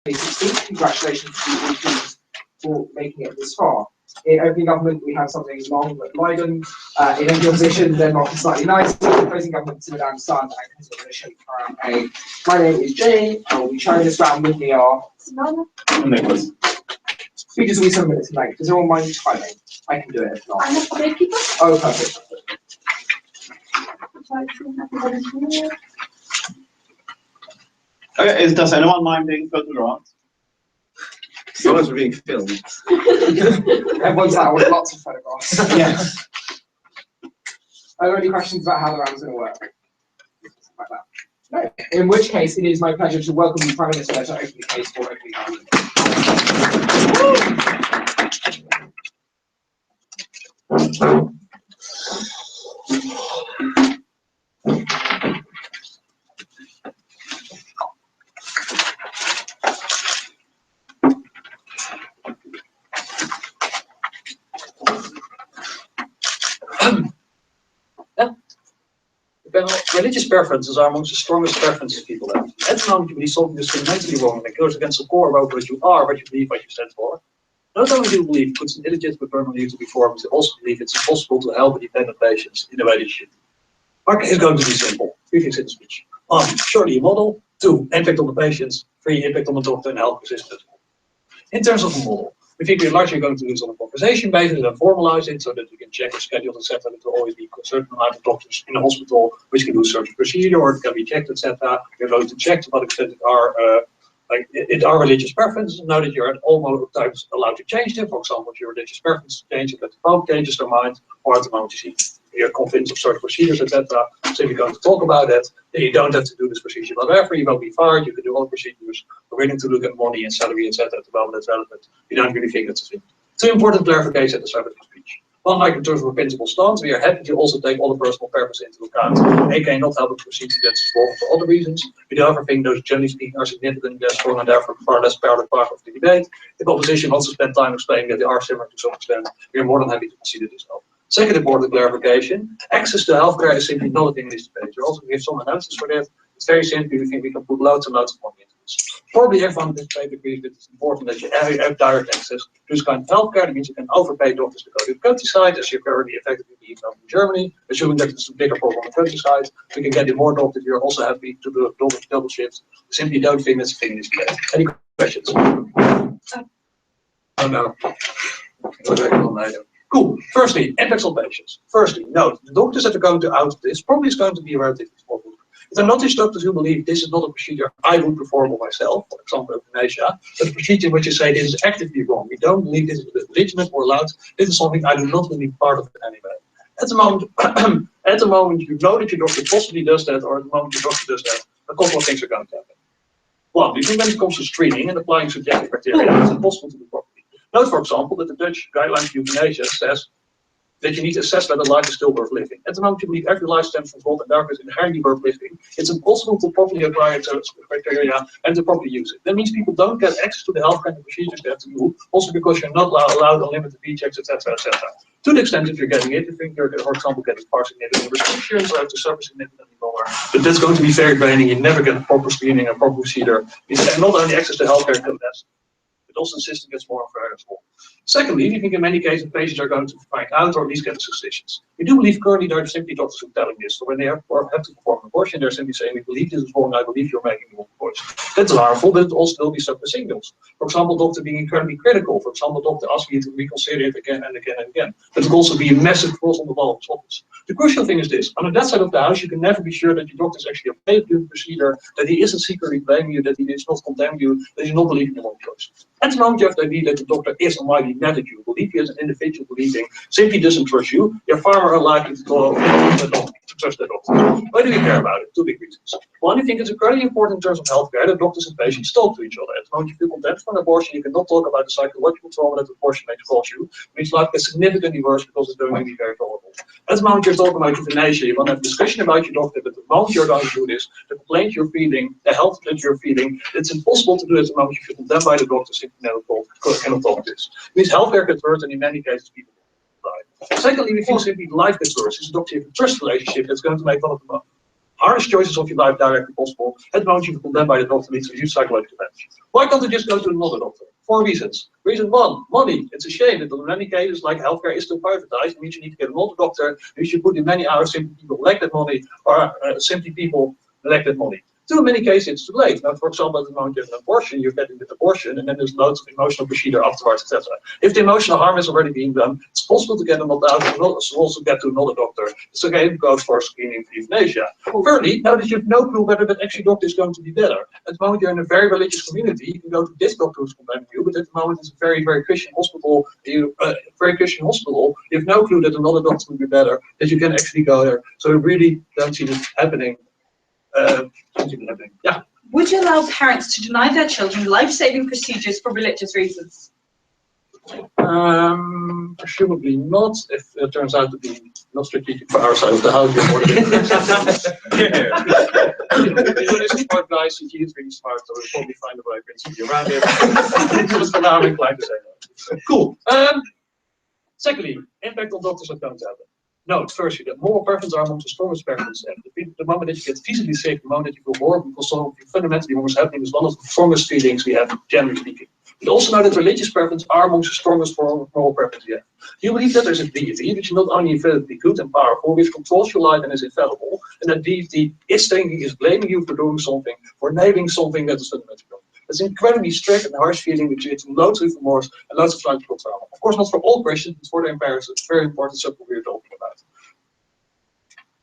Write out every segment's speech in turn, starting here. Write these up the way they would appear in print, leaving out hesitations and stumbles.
2016. Congratulations to all teams for making it this far. In opening government, we have something long but Leiden. In opening opposition, Denmark is slightly nicer. Opposing government, Madame Sun, and I'm going to show you around A. My name is Jay. I will be showing this round with me are Simona. And Nicholas. Speeches will be 7 minutes in length. Does everyone mind timing? I can do it if not. I have gatekeeper. Oh, perfect. Okay, does anyone mind being photographed? As long as we're being filmed. Everyone's like, I want lots of photographs. Yes. Are there any questions about how the round's going to work? Like that. No. In which case, it is my pleasure to welcome the Prime Minister to open the case for opening government. Religious preferences are amongst the strongest preferences people have. At the moment, you believe something is fundamentally wrong and it goes against the core about what you are, what you believe, what you stand for. Not only do you believe it puts an illegitimate burden on you to be formed, but you also believe it's impossible to help dependent patients in the way they should. Our case is going to be simple. 3 things in the speech. 1. Surely a model. 2. Impact on the patients. 3. Impact on the doctor and health system. In terms of a model, we think we're largely going to do this on a conversation basis and formalize it so that we can check our schedules, etc. There will always be a certain amount of doctors in the hospital which can do a certain procedure or it can be checked, etc. We're going to check to what extent it are religious preferences. Know that you're at all times allowed to change them. For example, if your religious preference changes, that the Pope changes their mind, or at the moment you see you're convinced of certain procedures, etc. So if you're going to talk about that, then you don't have to do this procedure. Whatever, you won't be fired, you can do all procedures. We're willing to look at money and salary, etc. at the moment that's relevant. We don't really think that's a thing. 2 important clarifications at the start of the speech. 1, like in terms of a principal stance, we are happy to also take all the personal purposes into account. AK not help with procedure that's wrong for other reasons. We do however think those generally speaking are significantly less strong and therefore far less part of the debate. If opposition wants to spend time explaining that they are similar to some extent, we are more than happy to consider this help. Second important clarification, access to healthcare is simply not a thing in this debate. We also give some analysis for that. It's very simple, we think we can put loads and loads of money into this. Probably everyone in this debate agrees that it's important that you have direct access to this kind of healthcare. That means you can overpay doctors to go to the countryside, as you're currently effectively being done in Germany. Assuming that it's a bigger problem on the countryside, we can get in more doctors. You're also happy to do double shifts. We simply don't think that's a thing in this debate. Any questions? Oh no. Cool. Firstly, impacts on patients. Firstly, note, the doctors that are going to out this probably is going to be a relatively small group. If they're not these doctors who believe this is not a procedure I would perform on myself, for example, euthanasia, but a procedure in which you say this is actively wrong. We don't believe this is legitimate or allowed. This is something I do not believe part of it anyway. At the moment, you know that your doctor possibly does that, or at the moment your doctor does that, a couple of things are going to happen. 1, we think when it comes to screening and applying subjective criteria, it's impossible to do properly. Note, for example, that the Dutch guideline for euthanasia says that you need to assess whether life is still worth living. At the moment, you believe every life stems from God and therefore is inherently worth living. It's impossible to properly apply those criteria and to properly use it. That means people don't get access to the healthcare and the procedures they have to do, also because you're not allowed unlimited B-checks, etc., etc. To the extent if you're getting it, you think you're, for example, getting far significant restrictions or have to suffer significantly more. But that's going to be very draining. You never get a proper screening and proper procedure. And not only access to healthcare can less, but also the system gets more variable. Secondly, we think in many cases patients are going to find out or at least get suspicions. We do believe currently there are simply doctors who are telling this. So when they have to perform an abortion, they're simply saying, we believe this is wrong, I believe you're making the wrong choice. That's harmful, but it also will be stuck with signals. For example, doctor being incredibly critical. For example, doctor asking you to reconsider it again and again and again. That would also be a massive cross on the wall of his office. The crucial thing is this, on that side of the house, you can never be sure that your doctor is actually okay with the procedure, that he isn't secretly blaming you, that he is not condemning you, that he's not believing the wrong choice. At the moment, you have the idea that the doctor is or might be mad at you, believe you as an individual believing, simply doesn't trust you, you're far more unlikely to trust that doctor. Why do we care about it? 2 big reasons. 1, I think it's very important in terms of healthcare that doctors and patients talk to each other. At the moment you feel condemned for an abortion, you cannot talk about the psychological trauma that abortion makes cause you. It means life gets significantly worse because it's going to be very vulnerable. At the moment you're talking about euthanasia, you want to have a discussion about your doctor, but the moment you're going to do this, the complaint you're feeling, the health that you're feeling, it's impossible to do it at the moment you feel condemned by the doctor, simply cannot talk this. It means healthcare gets worse and in many cases people die. Secondly, we think simply life gets worse. It's a doctor you have a trust relationship that's going to make one of the hardest choices of your life directly possible, at the moment you've been condemned by the doctor leads to huge psychological damage. Why can't they just go to another doctor? 4 reasons. Reason 1, money. It's a shame that in many cases, like healthcare is still privatized, it means you need to get another doctor, you should put in many hours, simply people lack that money, or simply people lack that money. Too many cases, it's too late. Now, for example, at the moment you have an abortion, you're getting the abortion, and then there's loads of emotional procedure afterwards, etc. If the emotional harm is already being done, it's possible to get them out and also get to another doctor. So again, goes for screening for euthanasia. Thirdly, now that you have no clue whether that actually doctor is going to be better. At the moment you're in a very religious community, you can go to this doctor who's condemning you, but at the moment it's a very, very Christian hospital. You have no clue that another doctor will be better, that you can actually go there. So I really don't see this happening. Yeah. Would you allow parents to deny their children life-saving procedures for religious reasons? Presumably not, if it turns out to be not strategic for our side of the house. You're more than This is smart guys, CG is really smart, so we'll probably find a way principle around it. Just allow me to say that. Cool. Secondly, impact on doctors that don't happen. Note, firstly, that moral preferences are among the strongest preferences. The moment that you get physically sick, the moment that you feel horrible because something fundamentally wrong is happening is one of the strongest feelings we have, generally speaking. But also know that religious preferences are amongst the strongest moral preferences we have. You believe that there's a deity which is not only infinitely good and powerful, which controls your life and is infallible, and that deity is thinking, is blaming you for doing something, for enabling something that is fundamentally wrong. It's an incredibly strict and harsh feeling which leads to loads of remorse and loads of psychological trauma. Of course, not for all Christians, but for their parents, it's very important subject we're talking about.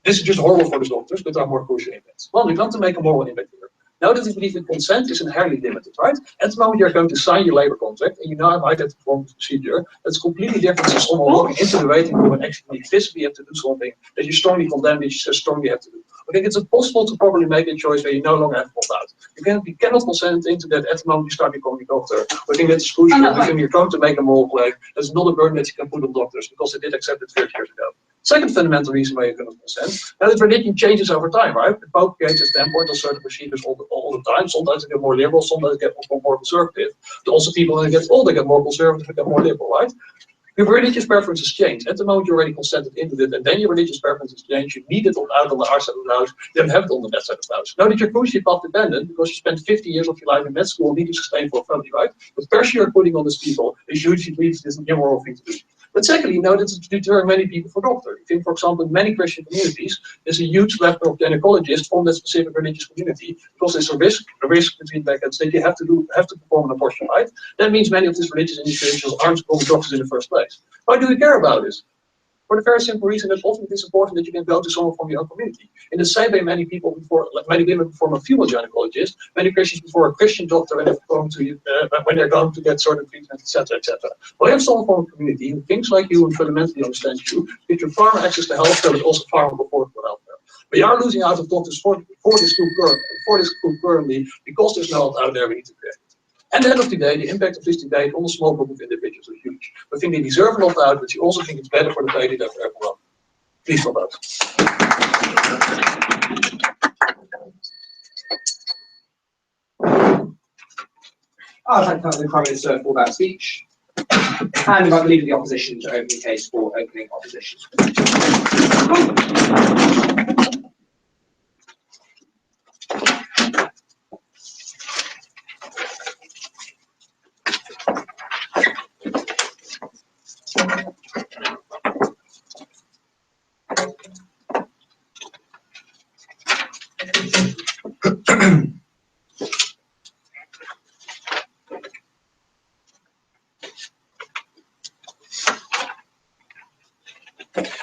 This is just horrible for the doctors, but there are more crucial impacts. Well, we want to make a moral impact here. Now that we believe that consent is inherently limited, right? At the moment you're going to sign your labor contract, and you know I might have to perform this procedure, that's completely different than someone walking into the waiting room and actually physically have to do something that you strongly condemn, that you strongly have to do. I think it's impossible to properly make a choice where you no longer have to opt out. You cannot consent into that at the moment you start becoming a doctor. I think that's crucial. When you're going to make a moral claim, that's not a burden that you can put on doctors, because they did accept it 30 years ago. Second fundamental reason why you cannot consent, now that religion changes over time, right? The Pope creates a standpoint on certain procedures all the time. Sometimes they get more liberal, sometimes they get more conservative. But also people, when they get older, get more conservative, they get more liberal, right? Your religious preferences change. At the moment you already consented into it, and then your religious preferences change. You need it out on the our side of the house, you don't have it on the that side of the house. Now that you're crucially path dependent, because you spent 50 years of your life in med school and need to sustain for a family, right? The pressure you're putting on these people is hugely leads this immoral thing to do. But secondly, you know, this is deterring many people for doctor. You think, for example, in many Christian communities, there's a huge level of gynecologists from that specific religious community, because there's a risk between brackets that you have to perform an abortion, right? That means many of these religious individuals aren't becoming doctors in the first place. Why do we care about this? For the very simple reason that often it is important that you can go to someone from your own community. In the same way, many women perform a female gynecologist, many Christians before a Christian doctor when they're going to get certain treatment, etc., etc. Well, you have someone from a community who thinks like you and fundamentally understands you, gives you far more access to healthcare, but also far more affordable healthcare. We are losing out of doctors for this group currently, because there's no one out there we need to create. At the end of the day, the impact of this debate on a small group of individuals is huge. We think they deserve an opt-out, but you also think it's better for the baby than for everyone. Please opt out. I'd like to thank the Prime Minister for that speech. And I'd like the Leader of the Opposition to open the case for opening opposition.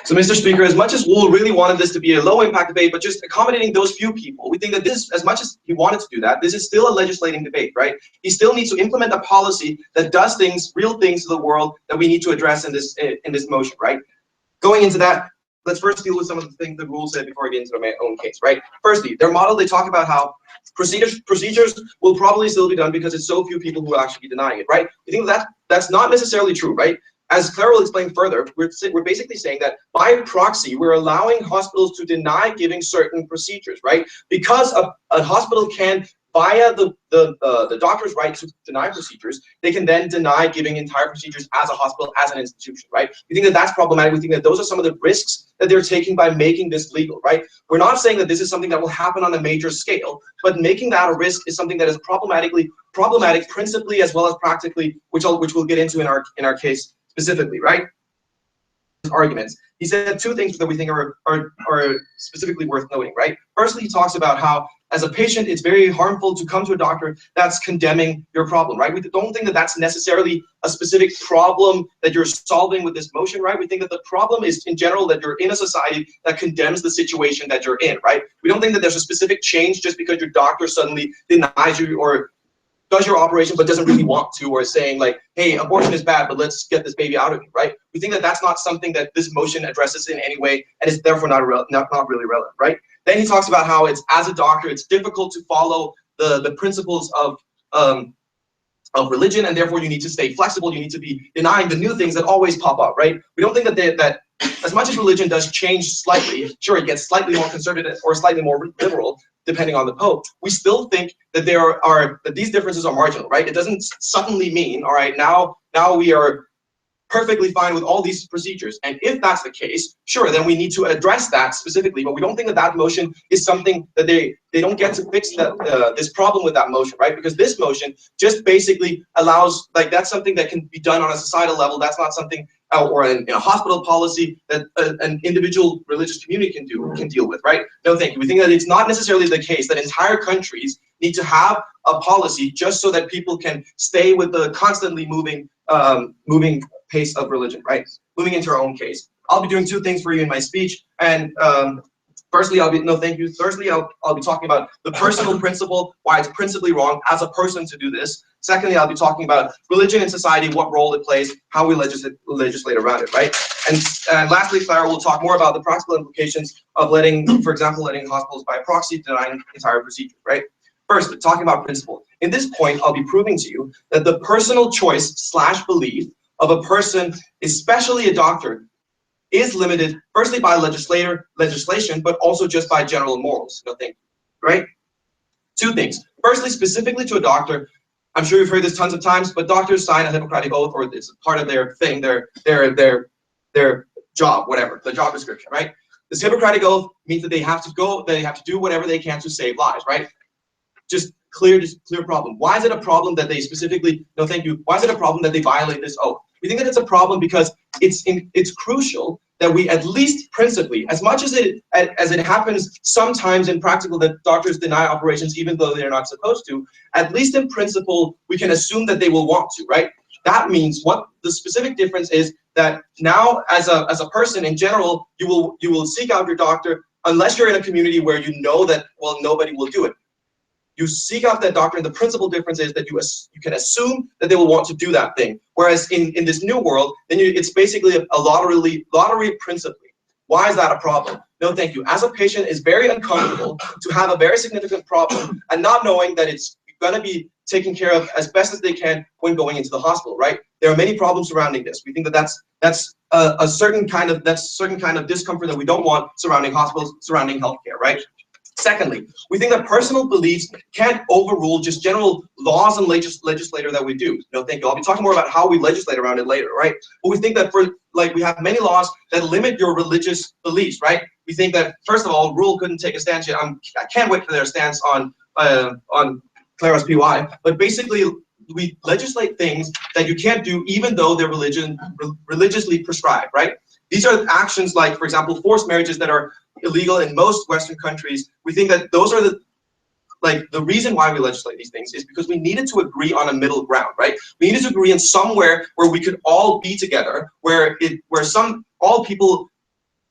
So, Mr. Speaker, as much as Wool really wanted this to be a low-impact debate, but just accommodating those few people, we think that this, as much as he wanted to do that, this is still a legislating debate, right? He still needs to implement a policy that does things, real things to the world that we need to address in this motion, right? Going into that, let's first deal with some of the things the rules said before I get into my own case, right? Firstly, their model, they talk about how procedures will probably still be done because it's so few people who will actually be denying it, right? We think that's not necessarily true, right? As Clara will explain further, we're basically saying that by proxy, we're allowing hospitals to deny giving certain procedures, right? Because a hospital can via the doctor's right to deny procedures, they can then deny giving entire procedures as a hospital, as an institution, right? We think that that's problematic. We think that those are some of the risks that they're taking by making this legal, right? We're not saying that this is something that will happen on a major scale, but making that a risk is something that is problematic principally as well as practically, which we'll get into in our case specifically, right? Arguments. He said two things that we think are specifically worth noting, right? Firstly, he talks about how as a patient, it's very harmful to come to a doctor that's condemning your problem, right? We don't think that that's necessarily a specific problem that you're solving with this motion, right? We think that the problem is in general that you're in a society that condemns the situation that you're in, right? We don't think that there's a specific change just because your doctor suddenly denies you or does your operation but doesn't really want to, or saying like, hey, abortion is bad, but let's get this baby out of you, right? We think that that's not something that this motion addresses in any way, and is therefore not really relevant, right? Then he talks about how it's, as a doctor, it's difficult to follow the principles of religion, and therefore you need to stay flexible. You need to be denying the new things that always pop up, right? We don't think that as much as religion does change slightly, sure, it gets slightly more conservative or slightly more liberal, depending on the pope, we still think that that these differences are marginal, right? It doesn't suddenly mean, all right, now we are perfectly fine with all these procedures. And if that's the case, sure, then we need to address that specifically. But we don't think that that motion is something that they don't get to fix this problem with that motion, right? Because this motion just basically allows, like, that's something that can be done on a societal level. That's not something, or in a hospital policy that an individual religious community can deal with, right? No, thank you. We think that it's not necessarily the case that entire countries need to have a policy just so that people can stay with the constantly moving pace of religion, right? Moving into our own case, I'll be doing two things for you in my speech, and firstly, I'll be talking about the personal principle, why it's principally wrong as a person to do this. Secondly, I'll be talking about religion in society, what role it plays, how we legislate around it, right? And lastly, Clara will talk more about the practical implications of for example, letting hospitals by proxy deny entire procedures, right? First, talking about principle. In this point, I'll be proving to you that the personal choice / belief of a person, especially a doctor, is limited firstly by legislation, but also just by general morals. Nothing, right? Two things. Firstly, specifically to a doctor, I'm sure you've heard this tons of times, but doctors sign a Hippocratic oath, or it's part of their thing, their job, whatever, the job description, right? This Hippocratic oath means that they have to do whatever they can to save lives, right? Just clear problem. Why is it a problem that they specifically, no thank you, why is it a problem that they violate this oath? We think that it's a problem because it's crucial that we, at least principally, as much as it happens sometimes in practical that doctors deny operations even though they're not supposed to, at least in principle, we can assume that they will want to, right? That means what the specific difference is that now as a person in general, you will seek out your doctor unless you're in a community where you know that, well, nobody will do it. You seek out that doctor, and the principal difference is that you can assume that they will want to do that thing. Whereas in this new world, then it's basically a lottery principally. Why is that a problem? No, thank you. As a patient, it's very uncomfortable to have a very significant problem and not knowing that it's going to be taken care of as best as they can when going into the hospital, right? There are many problems surrounding this. We think that that's a certain kind of discomfort that we don't want surrounding hospitals, surrounding healthcare, right? Secondly, we think that personal beliefs can't overrule just general laws and legislature that we do. No, thank you. I'll be talking more about how we legislate around it later, right? But we think that we have many laws that limit your religious beliefs, right? We think that, first of all, Rule couldn't take a stance yet. I can't wait for their stance on Clara's PY. But basically, we legislate things that you can't do even though they're religiously prescribed, right? These are actions like, for example, forced marriages that are illegal in most Western countries. We think that those are the reason why we legislate these things is because we needed to agree on a middle ground, right? We needed to agree in somewhere where we could all be together, where all people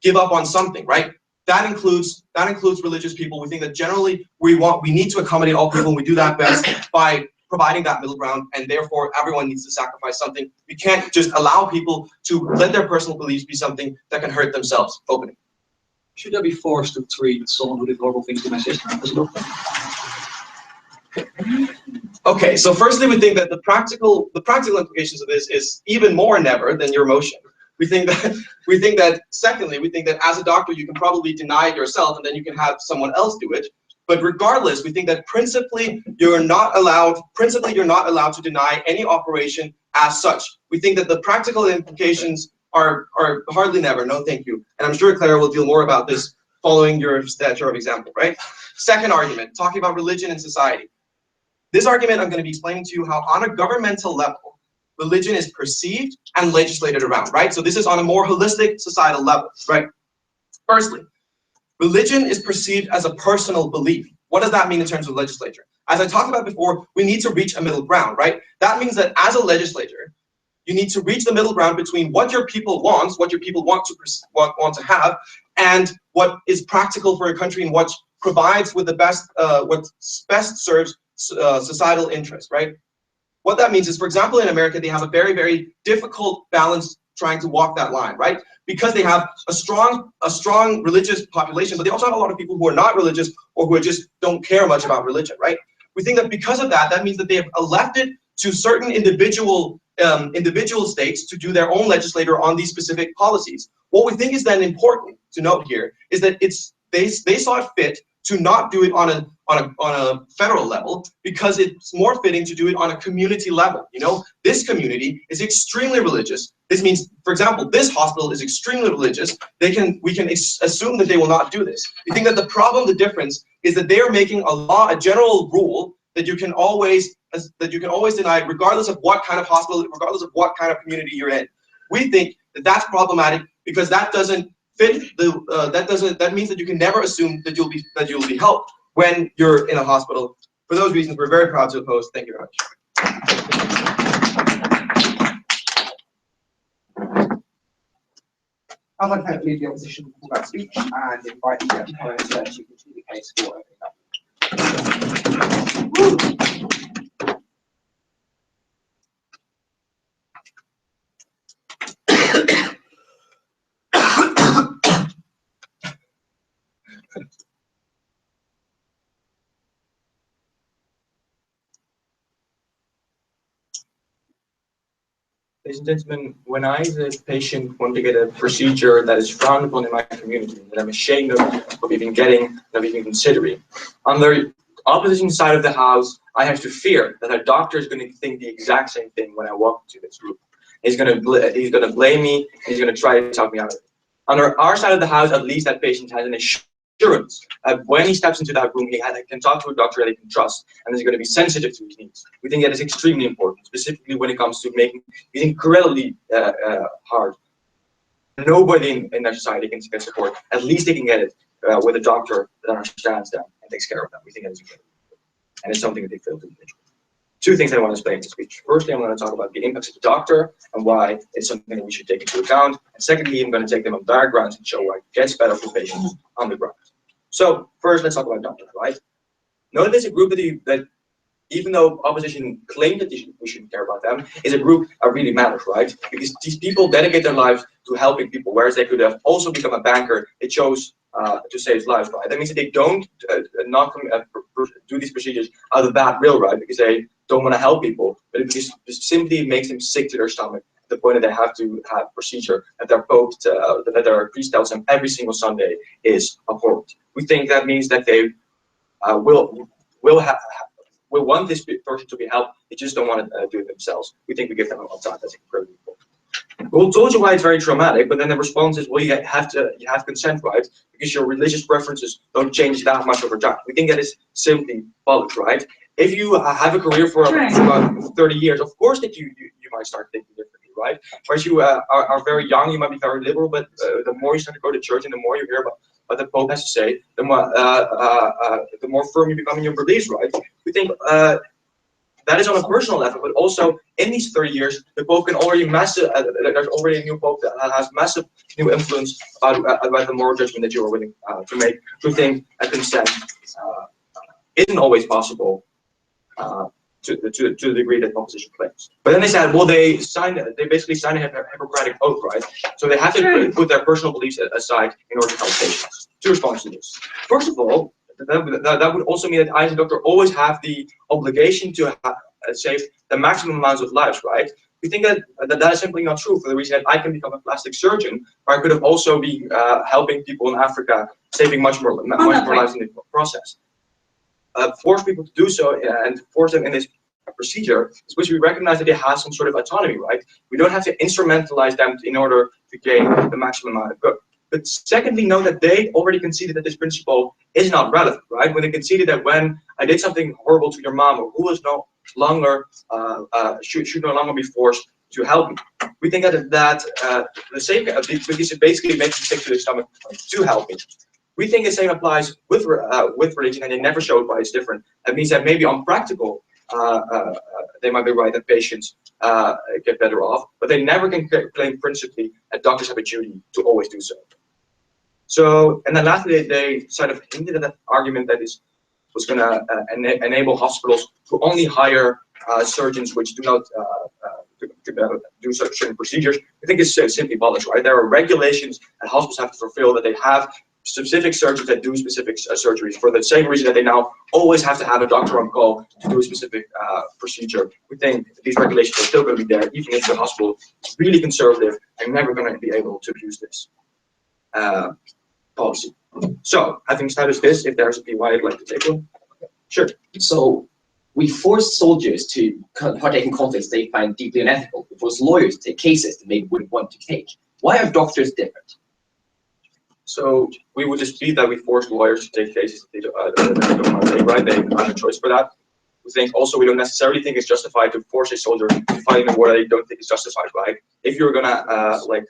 give up on something, right? That includes religious people. We think that generally we need to accommodate all people, and we do that best by providing that middle ground, and therefore everyone needs to sacrifice something. We can't just allow people to let their personal beliefs be something that can hurt themselves. Opening. Should I be forced to treat someone who did horrible things to my sister as a doctor? Okay, so firstly, we think that the practical implications of this is even more never than your motion. We think that secondly, we think that as a doctor, you can probably deny it yourself, and then you can have someone else do it. But regardless, we think that principally you're not allowed to deny any operation as such. We think that the practical implications are hardly never, no thank you. And I'm sure Clara will deal more about this following your stature of example, right? Second argument, talking about religion and society. This argument I'm going to be explaining to you how on a governmental level, religion is perceived and legislated around, right? So this is on a more holistic societal level, right? Firstly, religion is perceived as a personal belief. What does that mean in terms of legislature? As I talked about before, we need to reach a middle ground, right? That means that as a legislator, you need to reach the middle ground between what your people want to have, and what is practical for a country and what provides with the best, what best serves societal interest, right? What that means is, for example, in America, they have a very, very difficult balance trying to walk that line, right? Because they have a strong religious population, but they also have a lot of people who are not religious or who just don't care much about religion, right? We think that because of that, that means that they have elected to certain individual states to do their own legislator on these specific policies. What we think is then important to note here is that they saw it fit to not do it on a federal level, because it's more fitting to do it on a community level. You know, this community is extremely religious. This means, for example, this hospital is extremely religious. We can assume that they will not do this. We think that the difference is that they are making a law, a general rule that you can always deny, regardless of what kind of hospital, regardless of what kind of community you're in. We think that that's problematic, because that doesn't fit that means that you can never assume that you'll be helped when you're in a hospital. For those reasons, we're very proud to oppose. Thank you very much. I'd like to leave the opposition for that speech and invite the opponents to continue the case for opening up. Ladies and gentlemen, when I, as a patient, want to get a procedure that is frowned upon in my community, that I'm ashamed of even getting, of even considering, on the opposition side of the house, I have to fear that a doctor is going to think the exact same thing when I walk into this room. He's going to blame me, and he's going to try to talk me out of it. On our side of the house, at least that patient has an assurance that when he steps into that room, he can talk to a doctor that he can trust, and is going to be sensitive to his needs. We think that is extremely important, specifically when it comes to making it incredibly hard. Nobody in their society can get support. At least they can get it with a doctor that understands them and takes care of them. We think that is incredible, and it's something that they fail to do. Two things I want to explain in this speech. Firstly, I'm going to talk about the impacts of the doctor and why it's something that we should take into account. And secondly, I'm going to take them on diagrams and show why it gets better for patients on the ground. So first, let's talk about doctors, right? Note there's a group that even though opposition claimed that we shouldn't care about them, is a group that really matters, right? Because these people dedicate their lives to helping people, whereas they could have also become a banker. They chose to save lives, right? That means that they don't do these procedures out of bad will, right? Because they don't want to help people, but it just simply makes them sick to their stomach, to the point that they have to have a procedure that their pope, that their priest tells them every single Sunday is abhorrent. We think that means that they will want this person to be helped. They just don't want to do it themselves. We think we give them a lot of time. That's incredibly important. We told you why it's very traumatic, but then the response is, well, you have consent, right? Because your religious preferences don't change that much over time. We think that is simply bollocks, right? If you have a career for about 30 years, of course that you might start thinking differently, right? Whereas you are very young, you might be very liberal, but the more you start to go to church and the more you hear about what the Pope has to say, the more firm you become in your beliefs, right? We think that is on a personal level, but also in these 30 years, the Pope can already there's already a new Pope that has massive new influence about the moral judgment that you are willing to make. We think a consent isn't always possible to the degree that opposition claims. But then they said, well, they basically signed a Hippocratic oath, right? So they have to put their personal beliefs aside in order to help patients. Two responses to this. First of all, that would also mean that I as a doctor always have the obligation to save the maximum amounts of lives, right? We think that is simply not true, for the reason that I can become a plastic surgeon, or I could have also be helping people in Africa, saving much more lives in the process. force people to do so and force them in this procedure is because we recognize that they have some sort of autonomy, right? We don't have to instrumentalize them in order to gain the maximum amount of good. But secondly, know that they already conceded that this principle is not relevant, right? When they conceded that when I did something horrible to your mom, or who is no longer should no longer be forced to help me. We think that the same because it basically makes you sick to the stomach to help me. We think the same applies with religion, and they never showed why it's different. That means that maybe on practical, they might be right that patients get better off, but they never can claim principally that doctors have a duty to always do so. So, and then lastly, they sort of hinted at that argument that was going to enable hospitals to only hire surgeons which do not do certain procedures. I think it's simply bollocks, right? There are regulations that hospitals have to fulfill, that they have specific surgeons that do specific surgeries for the same reason that they now always have to have a doctor on call to do a specific procedure. We think these regulations are still going to be there, even if the hospital is really conservative. They're never going to be able to abuse this policy. So, having established this, if there's a PY, I'd like to take one. Sure. So, we force soldiers to partake in conflicts they find deeply unethical. We force lawyers to take cases that they wouldn't want to take. Why are doctors different? So we would dispute that we force lawyers to take cases that they don't want to take, right? They have a choice for that. We think also we don't necessarily think it's justified to force a soldier to fight in a war that they don't think is justified, right? If you're gonna like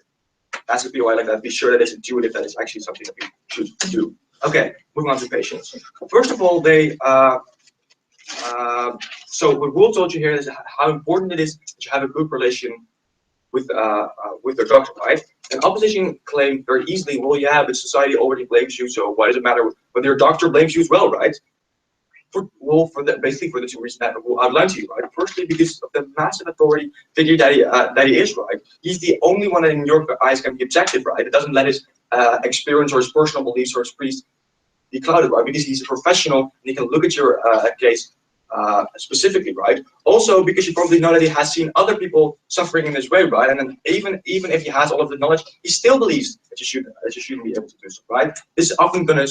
ask a POI like that, be sure that it's intuitive, that it's actually something that we should do. Okay, moving on to patients. First of all, so what Wolf told you here is how important it is that you have a good relation with their doctor, right? And opposition claim very easily, well, yeah, but society already blames you, so why does it matter whether your doctor blames you as well, right? Basically for the two reasons that we'll outline to you, right? Firstly, because of the massive authority figure that he is, right? He's the only one that in your eyes can be objective, right? It doesn't let his experience or his personal beliefs or his priest be clouded, right? Because he's a professional and he can look at your case specifically, right? Also, because you probably know that he has seen other people suffering in this way, right? And then even if he has all of the knowledge, he still believes that you shouldn't be able to do so, right? This is often gonna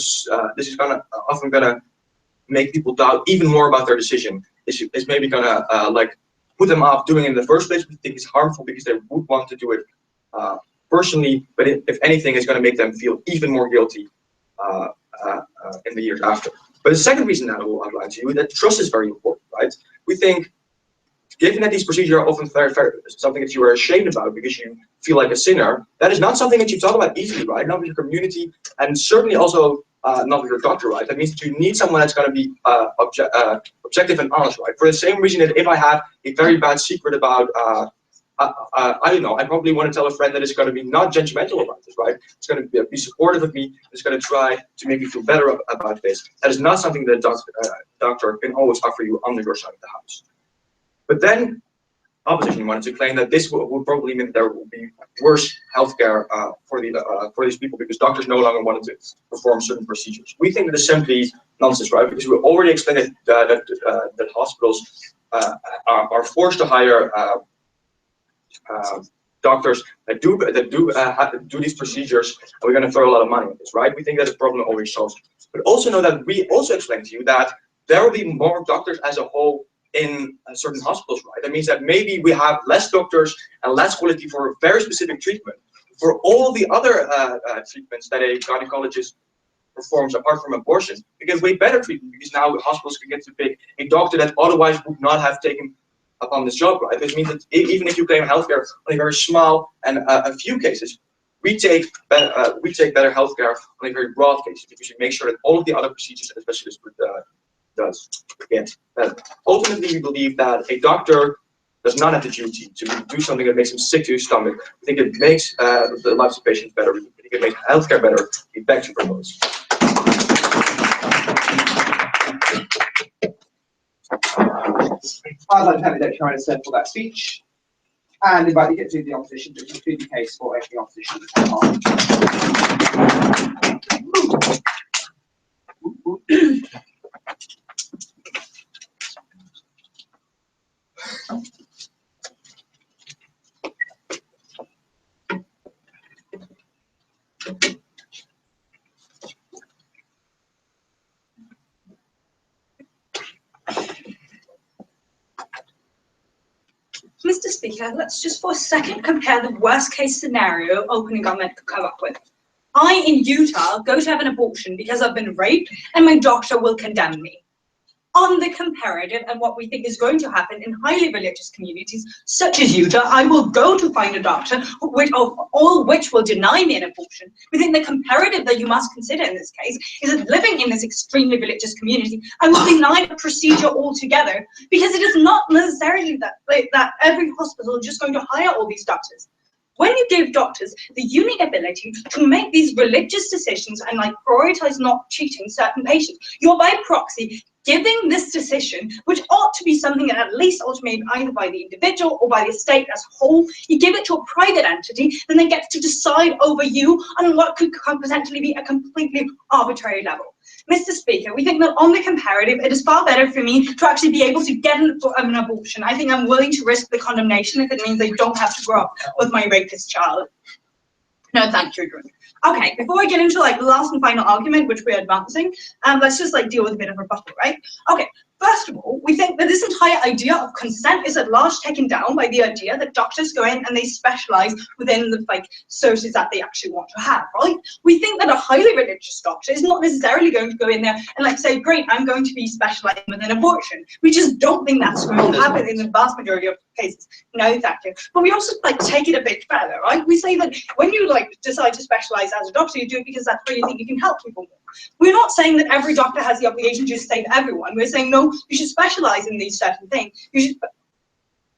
make people doubt even more about their decision. It's maybe gonna like put them off doing it in the first place. We think it's harmful because they would want to do it personally, but if anything, it's gonna make them feel even more guilty in the years after. But the second reason that I will outline to you is that trust is very important, right? We think, given that these procedures are often something that you are ashamed about because you feel like a sinner, that is not something that you talk about easily, right? Not with your community, and certainly also not with your doctor, right? That means that you need someone that's going to be objective and honest, right? For the same reason that if I have a very bad secret about I don't know, I probably want to tell a friend that is going to be not judgmental about this, right? It's going to be supportive of me. It's going to try to make me feel better about this. That is not something that a doctor can always offer you on your side of the house. But then opposition wanted to claim that this would probably mean that there will be worse healthcare for these people because doctors no longer wanted to perform certain procedures. We think that is simply nonsense, right? Because we already explained that hospitals are forced to hire doctors that do these procedures, and we're going to throw a lot of money at this, right? We think that the problem already solves. But also know that we also explained to you that there will be more doctors as a whole in certain hospitals, right? That means that maybe we have less doctors and less quality for a very specific treatment. For all the other treatments that a gynecologist performs apart from abortion, we get way better treatment because now hospitals can get to pick a doctor that otherwise would not have taken upon this job, right? Which means that even if you claim healthcare on a very small and a few cases, we take better healthcare on a very broad case because we make sure that all of the other procedures that a specialist does get better. Ultimately, we believe that a doctor does not have the duty to do something that makes him sick to his stomach. We think it makes the lives of patients better. We think it makes healthcare better. We beg to propose. I'd like to have the Deputy Prime Minister for that speech and invite the Deputy of the Opposition to conclude the case for the Opposition. Mr. Speaker, let's just for a second compare the worst case scenario opening government could come up with. I, in Utah, go to have an abortion because I've been raped and my doctor will condemn me. On the comparative and what we think is going to happen in highly religious communities such as Utah, I will go to find a doctor, all which will deny me an abortion. We think the comparative that you must consider in this case is that living in this extremely religious community, I will deny the procedure altogether because it is not necessarily that every hospital is just going to hire all these doctors. When you give doctors the unique ability to make these religious decisions and prioritize not treating certain patients, you're by proxy giving this decision, which ought to be something that at least ought to be made either by the individual or by the state as a whole, you give it to a private entity, then they get to decide over you on what could potentially be a completely arbitrary level. Mr. Speaker, we think that on the comparative, it is far better for me to actually be able to get an abortion. I think I'm willing to risk the condemnation if it means I don't have to grow up with my rapist child. No, thank you, Drew. Okay, before I get into the last and final argument, which we're advancing, let's just deal with a bit of rebuttal, right? Okay, first of all, we think that this entire idea of consent is at large taken down by the idea that doctors go in and they specialize within the services that they actually want to have, right? We think that a highly religious doctor is not necessarily going to go in there and say, great, I'm going to be specializing within abortion. We just don't think that's going to happen in the vast majority of cases. No, thank you. But we also take it a bit further, right? We say that when you decide to specialize as a doctor, you do it because that's where you think you can help people more. We're not saying that every doctor has the obligation to just save everyone. We're saying, no, you should specialize in these certain things. You should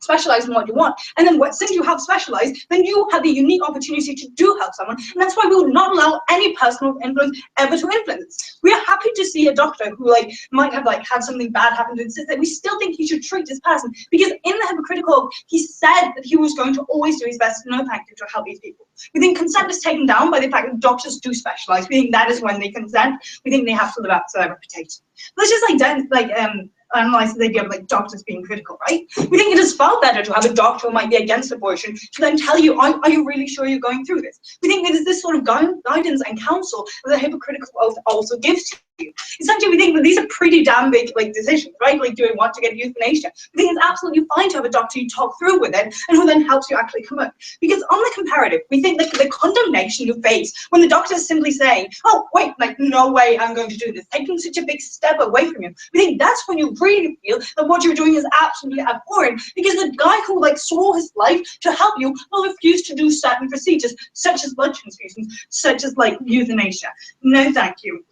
specialize in what you want. And then since you have specialized, then you have the unique opportunity to do help someone. And that's why we would not allow any personal influence ever to influence. We are happy to see a doctor who might have had something bad happen to his sister. We still think he should treat this person because in the hypocritical oath, he said that he was going to always do his best, no thank you, to help these people. We think consent is taken down by the fact that doctors do specialize. We think that is when they consent. We think they have to live up to their reputation. Let's just analyze the idea of doctors being critical, right? We think it is far better to have a doctor who might be against abortion to then tell you, are you really sure you're going through this? We think it is this sort of guidance and counsel that the hypocritical oath also gives to you. Essentially, we think that these are pretty damn big decisions, right? Do we want to get euthanasia? We think it's absolutely fine to have a doctor you talk through with it and who then helps you actually come up. Because on the comparative, we think that the condemnation you face when the doctor is simply saying, oh, wait, no way I'm going to do this, taking such a big step away from you. We think that's when you really feel that what you're doing is absolutely abhorrent because the guy who swore his life to help you will refuse to do certain procedures such as blood transfusions, such as euthanasia. No, thank you.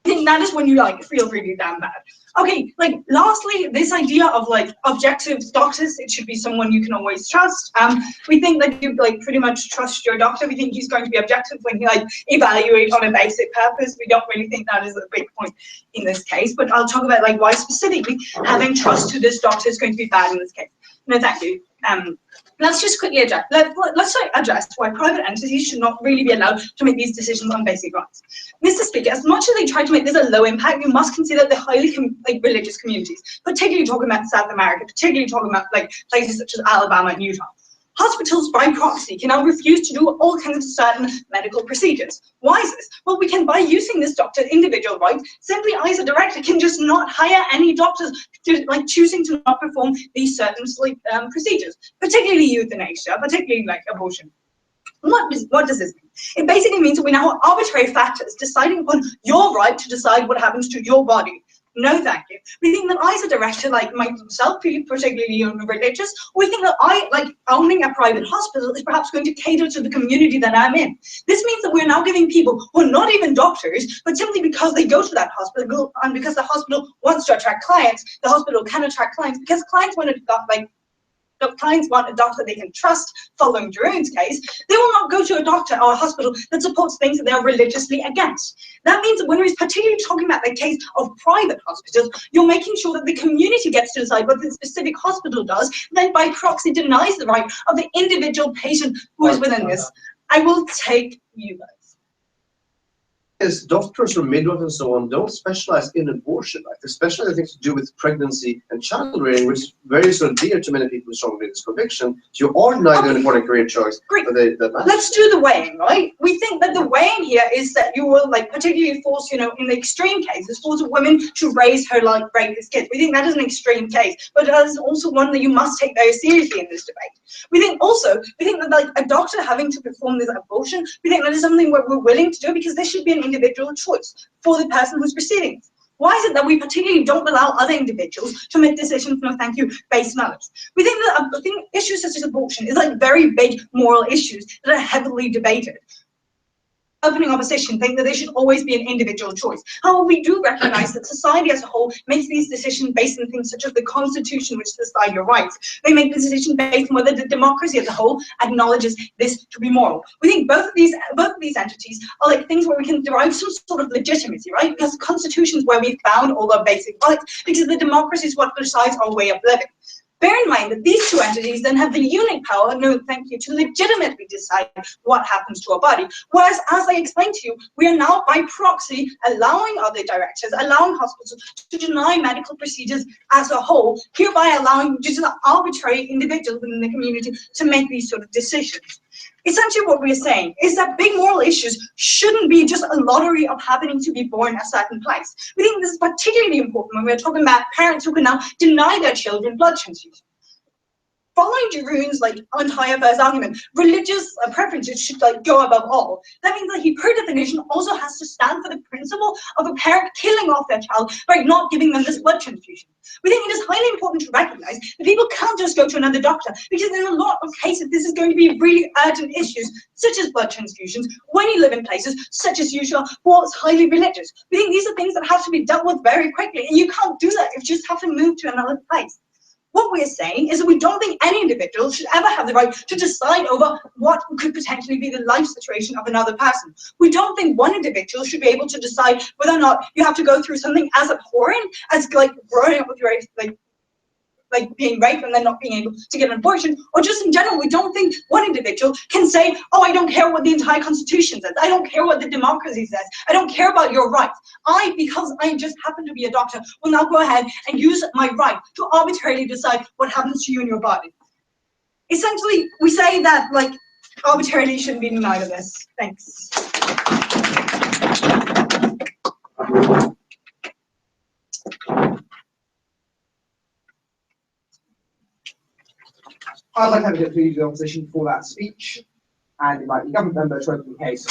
I think that is when you feel really damn bad. Okay, lastly, this idea of objective doctors, it should be someone you can always trust. We think that you pretty much trust your doctor. We think he's going to be objective when he evaluate on a basic purpose. We don't really think that is a big point in this case, but I'll talk about why specifically having trust to this doctor is going to be bad in this case. No, thank you. Let's just quickly address. Let's address why private entities should not really be allowed to make these decisions on basic rights. Mr. Speaker, as much as they try to make this a low impact, you must consider the highly religious communities, particularly talking about South America, particularly talking about places such as Alabama and Utah. Hospitals, by proxy, can now refuse to do all kinds of certain medical procedures. Why is this? Well, we can, by using this doctor's individual right, simply I as a director can just not hire any doctors to, choosing to not perform these certain procedures, particularly euthanasia, particularly abortion. What does this mean? It basically means that we now have arbitrary factors deciding upon your right to decide what happens to your body. No, thank you. We think that I, as a director, myself, particularly religious, we think that owning a private hospital is perhaps going to cater to the community that I'm in. This means that we're now giving people who are not even doctors, but simply because they go to that hospital and because the hospital wants to attract clients, the hospital can attract clients because clients want to clients want a doctor they can trust. Following Jeroen's case, they will not go to a doctor or a hospital that supports things that they are religiously against. That means that when we're particularly talking about the case of private hospitals, you're making sure that the community gets to decide what the specific hospital does, then by proxy denies the right of the individual patient who is within this. I will take you guys. is doctors or midwives and so on don't specialize in abortion. Like they specialize in things to do with pregnancy and child rearing, which is very sort of dear to many people with strong religious conviction. So you are denying an important career choice. Great. That Let's do the weighing, right? We think that the weighing here is that you will, like, particularly force, you know, in the extreme cases, force a woman to raise her, like, rapist kids. We think that is an extreme case, but that is also one that you must take very seriously in this debate. We think that, like, a doctor having to perform this abortion, we think that is something that we're willing to do because there should be an individual choice for the person who's proceeding. Why is it that we particularly don't allow other individuals to make decisions, no thank you, based on others? We think that issues such as abortion is like very big moral issues that are heavily debated. Opening opposition think that there should always be an individual choice. However, we do recognize that society as a whole makes these decisions based on things such as the Constitution, which decide your rights. They make the decision based on whether the democracy as a whole acknowledges this to be moral. We think both of these entities are like things where we can derive some sort of legitimacy, right? Because the Constitution is where we found all our basic rights, because the democracy is what decides our way of living. Bear in mind that these two entities then have the unique power, no thank you, to legitimately decide what happens to our body. Whereas, as I explained to you, we are now by proxy allowing other directors, allowing hospitals to deny medical procedures as a whole, hereby allowing just arbitrary individuals within the community to make these sort of decisions. Essentially what we're saying is that big moral issues shouldn't be just a lottery of happening to be born a certain place. We think this is particularly important when we're talking about parents who can now deny their children blood transfusion. Following Jeroen's like anti-affairs argument, religious preferences should like go above all. That means that he, per definition, also has to stand for the principle of a parent killing off their child by not giving them this blood transfusion. We think it is highly important to recognize that people can't just go to another doctor, because in a lot of cases this is going to be really urgent issues, such as blood transfusions, when you live in places such as usual, what's highly religious. We think these are things that have to be dealt with very quickly, and you can't do that if you just have to move to another place. What we're saying is that we don't think any individual should ever have the right to decide over what could potentially be the life situation of another person. We don't think one individual should be able to decide whether or not you have to go through something as abhorrent as like growing up with your like being raped and then not being able to get an abortion, or just in general, we don't think one individual can say, oh, I don't care what the entire Constitution says, I don't care what the democracy says, I don't care about your rights. Because I just happen to be a doctor, will now go ahead and use my right to arbitrarily decide what happens to you in your body. Essentially, we say that like arbitrarily shouldn't be denied of this. Thanks. I'd like to have a plead the opposition for that speech, and invite the government member to open the case.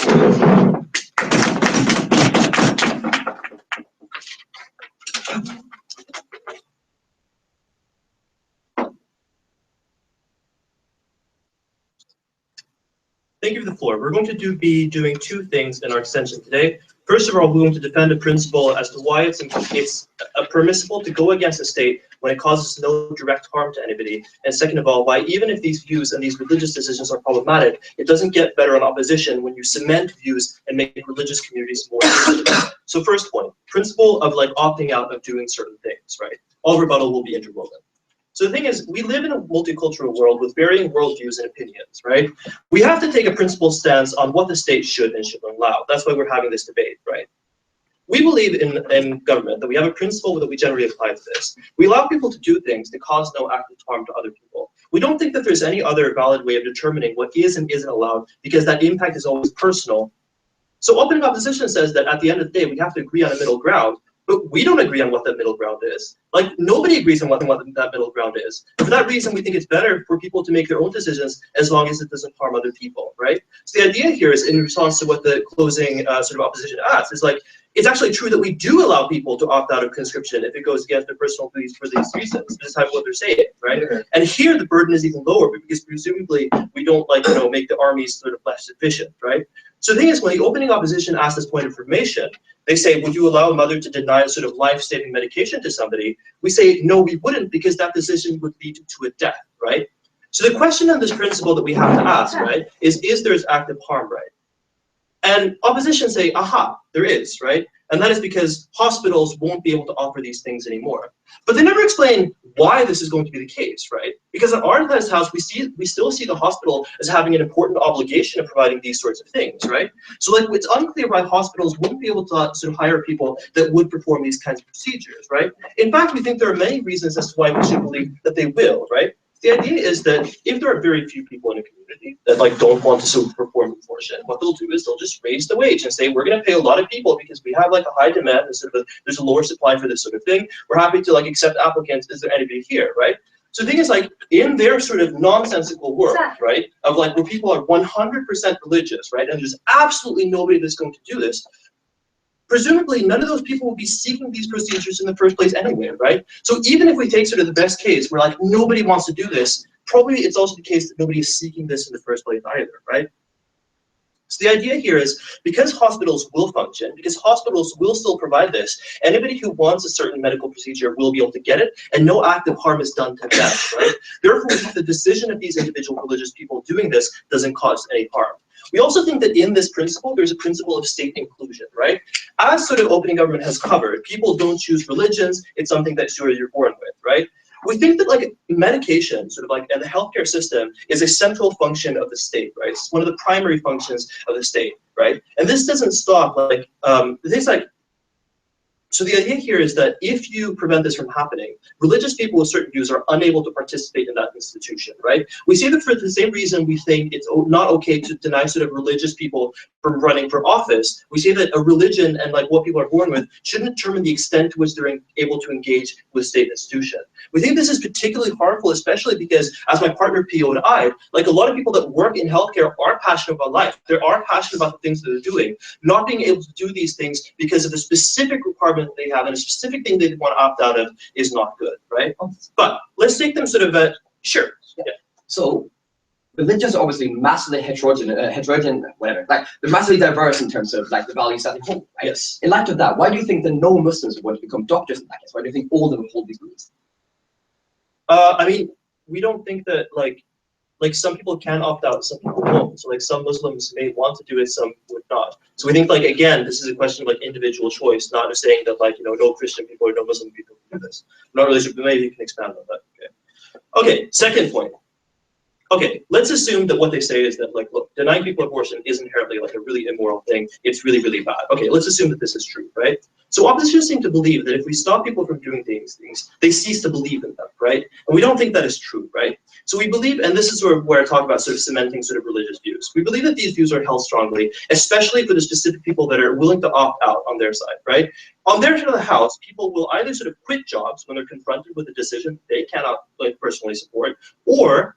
Thank you for the floor. We're going to be doing two things in our extension today. First of all, we're going to defend a principle as to why it's permissible to go against a state when it causes no direct harm to anybody. And second of all, why even if these views and these religious decisions are problematic, it doesn't get better in opposition when you cement views and make religious communities more sensitive. So first point, principle of like opting out of doing certain things, right? All rebuttal will be interwoven. So the thing is, we live in a multicultural world with varying worldviews and opinions, right? We have to take a principled stance on what the state should and shouldn't allow. That's why we're having this debate, right? We believe in government that we have a principle that we generally apply to this. We allow people to do things that cause no active harm to other people. We don't think that there's any other valid way of determining what is and isn't allowed, because that impact is always personal. So opening opposition says that at the end of the day, we have to agree on a middle ground. But we don't agree on what that middle ground is. Like, nobody agrees on what that middle ground is. For that reason, we think it's better for people to make their own decisions as long as it doesn't harm other people, right? So the idea here is, in response to what the closing sort of opposition asks, is like, it's actually true that we do allow people to opt out of conscription if it goes against their personal beliefs for these reasons. This is what they're saying, right? And here the burden is even lower, because presumably we don't like, make the armies sort of less efficient, right? So the thing is, when the opening opposition asks this point of information, they say, would you allow a mother to deny a sort of life-saving medication to somebody? We say, no, we wouldn't, because that decision would lead to a death, right? So the question on this principle that we have to ask, right, is there active harm, right? And opposition say, aha, there is, right? And that is because hospitals won't be able to offer these things anymore. But they never explain why this is going to be the case, right? Because at our test house, we still see the hospital as having an important obligation of providing these sorts of things, right? So like it's unclear why hospitals wouldn't be able to sort of hire people that would perform these kinds of procedures, right? In fact, we think there are many reasons as to why we should believe that they will, right? The idea is that if there are very few people in a community that like don't want to sort of perform abortion, what they'll do is they'll just raise the wage and say, we're going to pay a lot of people because we have like a high demand and sort of there's a lower supply for this sort of thing. We're happy to like accept applicants. Is there anybody here, right? So the thing is like in their sort of nonsensical world, right, of like where people are 100% religious, right, and there's absolutely nobody that's going to do this, presumably none of those people will be seeking these procedures in the first place anyway, right? So even if we take sort of the best case where like nobody wants to do this, probably it's also the case that nobody is seeking this in the first place either, right? So the idea here is because hospitals will function, because hospitals will still provide this, anybody who wants a certain medical procedure will be able to get it, and no act of harm is done to them, right? Therefore, the decision of these individual religious people doing this doesn't cause any harm. We also think that in this principle, there's a principle of state inclusion, right? As sort of opening government has covered, people don't choose religions, it's something that sort of you're born with, right? We think that like medication, sort of like, and the healthcare system is a central function of the state, right? It's one of the primary functions of the state, right? And this doesn't stop like, things like, so the idea here is that if you prevent this from happening, religious people with certain views are unable to participate in that institution, right? We see that for the same reason we think it's not okay to deny sort of religious people from running for office. We say that a religion and like what people are born with shouldn't determine the extent to which they're able to engage with state institution. We think this is particularly harmful, especially because as my partner Pio and I, like a lot of people that work in healthcare are passionate about life. They are passionate about the things that they're doing. Not being able to do these things because of the specific requirement they have and a specific thing they want to opt out of is not good, right? But let's take them sort of sure. Yeah. So religions are obviously massively heterogeneous, whatever. Like they're massively diverse in terms of like the values that they hold. Right? Yes. In light of that, why do you think that no Muslims want to become doctors in that case? Why do you think all of them hold these beliefs? I mean, we don't think that like some people can opt out, some people won't. So like some Muslims may want to do it, some would not. So we think like, again, this is a question of like individual choice, not just saying that like, you know, no Christian people or no Muslim people can do this. I'm not really sure, but maybe you can expand on that. Okay. Okay, second point. Okay, let's assume that what they say is that like, look, denying people abortion is inherently like a really immoral thing. It's really, really bad. Okay, let's assume that this is true, right? So oppositions seem to believe that if we stop people from doing things, they cease to believe in them, right? And we don't think that is true, right? So we believe, and this is sort of where I talk about sort of cementing sort of religious views. We believe that these views are held strongly, especially for the specific people that are willing to opt out on their side, right? On their side of the house, people will either sort of quit jobs when they're confronted with a decision they cannot like personally support, or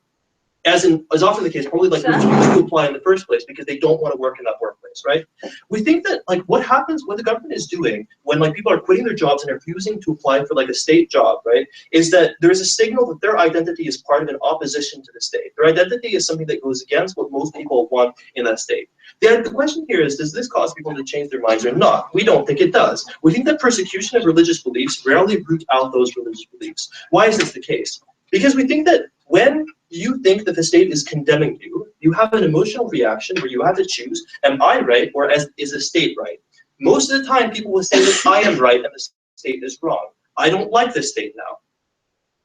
as is often the case, probably like refuse to apply in the first place because they don't want to work in that workplace, right? We think that like what happens, what the government is doing when like people are quitting their jobs and refusing to apply for like a state job, right, is that there is a signal that their identity is part of an opposition to the state. Their identity is something that goes against what most people want in that state. The question here is, does this cause people to change their minds or not? We don't think it does. We think that persecution of religious beliefs rarely root out those religious beliefs. Why is this the case? Because we think that when you think that the state is condemning you, you have an emotional reaction where you have to choose, am I right or is the state right? Most of the time people will say that I am right and the state is wrong. I don't like this state now.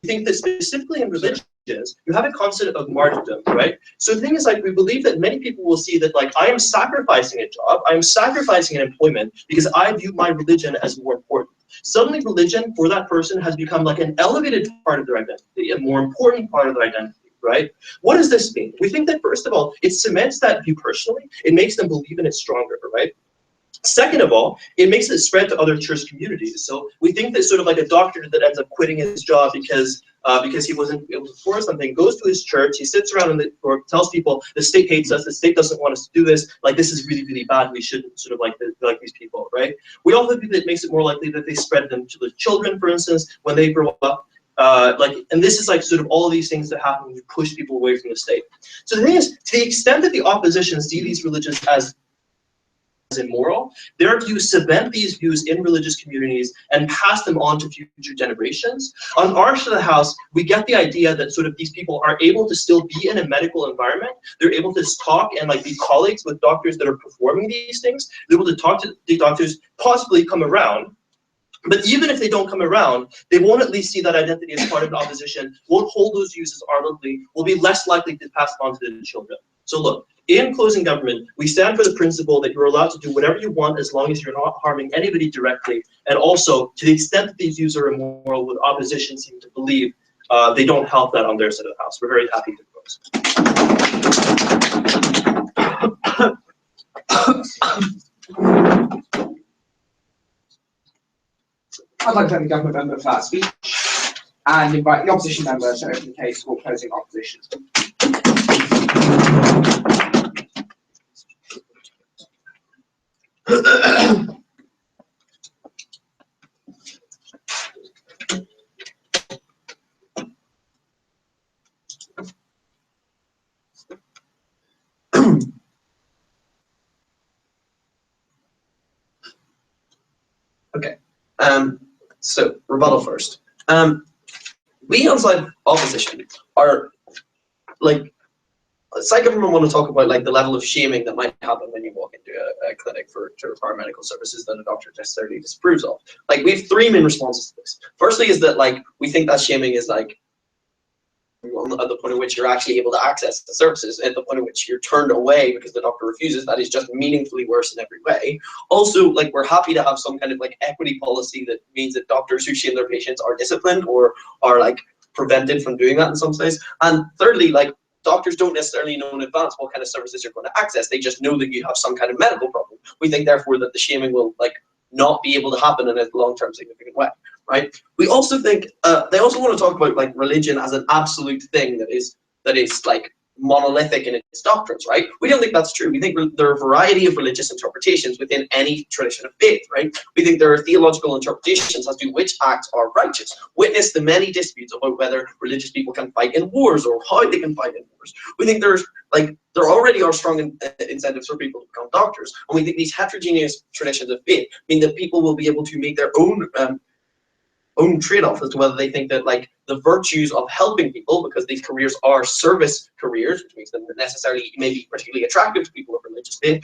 We think that specifically in religions, you have a concept of martyrdom, right? So the thing is like, we believe that many people will see that like, I am sacrificing a job, I am sacrificing an employment because I view my religion as more important. Suddenly religion for that person has become like an elevated part of their identity, a more important part of their identity. Right? What does this mean? We think that first of all, it cements that view personally. It makes them believe in it stronger, right? Second of all, it makes it spread to other church communities. So we think that sort of like a doctor that ends up quitting his job because he wasn't able to afford something, goes to his church, he sits around or tells people the state hates us, the state doesn't want us to do this, like this is really, really bad, we shouldn't sort of like these people, right? We also think that it makes it more likely that they spread them to the children, for instance, when they grow up. And this is like sort of all of these things that happen when you push people away from the state. So the thing is, to the extent that the opposition see these religions as immoral. Their views cement these views in religious communities and pass them on to future generations. On our side of the house, we get the idea that sort of these people are able to still be in a medical environment. They're able to talk and like be colleagues with doctors that are performing these things. They're able to talk to the doctors, possibly come around. But even if they don't come around, they won't at least see that identity as part of the opposition, won't hold those views as ardently, will be less likely to pass on to the children. So look, in closing government, we stand for the principle that you're allowed to do whatever you want as long as you're not harming anybody directly. And also, to the extent that these views are immoral, what opposition seem to believe, they don't help that on their side of the house. We're very happy to close. I'd like to thank the government member for that speech and invite the opposition member to open the case for closing opposition. Okay. So rebuttal first. We outside opposition are like, side government want to talk about like the level of shaming that might happen when you walk into a clinic to require medical services that a doctor necessarily disapproves of. Like we have three main responses to this. Firstly is that like we think that shaming is like at the point at which you're actually able to access the services, at the point at which you're turned away because the doctor refuses, that is just meaningfully worse in every way. Also, like we're happy to have some kind of like equity policy that means that doctors who shame their patients are disciplined or are like prevented from doing that in some ways. And thirdly, like doctors don't necessarily know in advance what kind of services you're going to access. They just know that you have some kind of medical problem. We think therefore that the shaming will like not be able to happen in a long-term significant way. Right. We also think they also want to talk about like religion as an absolute thing that is like monolithic in its doctrines. Right. We don't think that's true. We think there are a variety of religious interpretations within any tradition of faith. Right. We think there are theological interpretations as to which acts are righteous. Witness the many disputes about whether religious people can fight in wars or how they can fight in wars. We think there already are strong incentives for people to become doctors, and we think these heterogeneous traditions of faith mean that people will be able to make their own trade-off as to whether they think that like the virtues of helping people, because these careers are service careers, which makes them necessarily maybe particularly attractive to people of religious faith,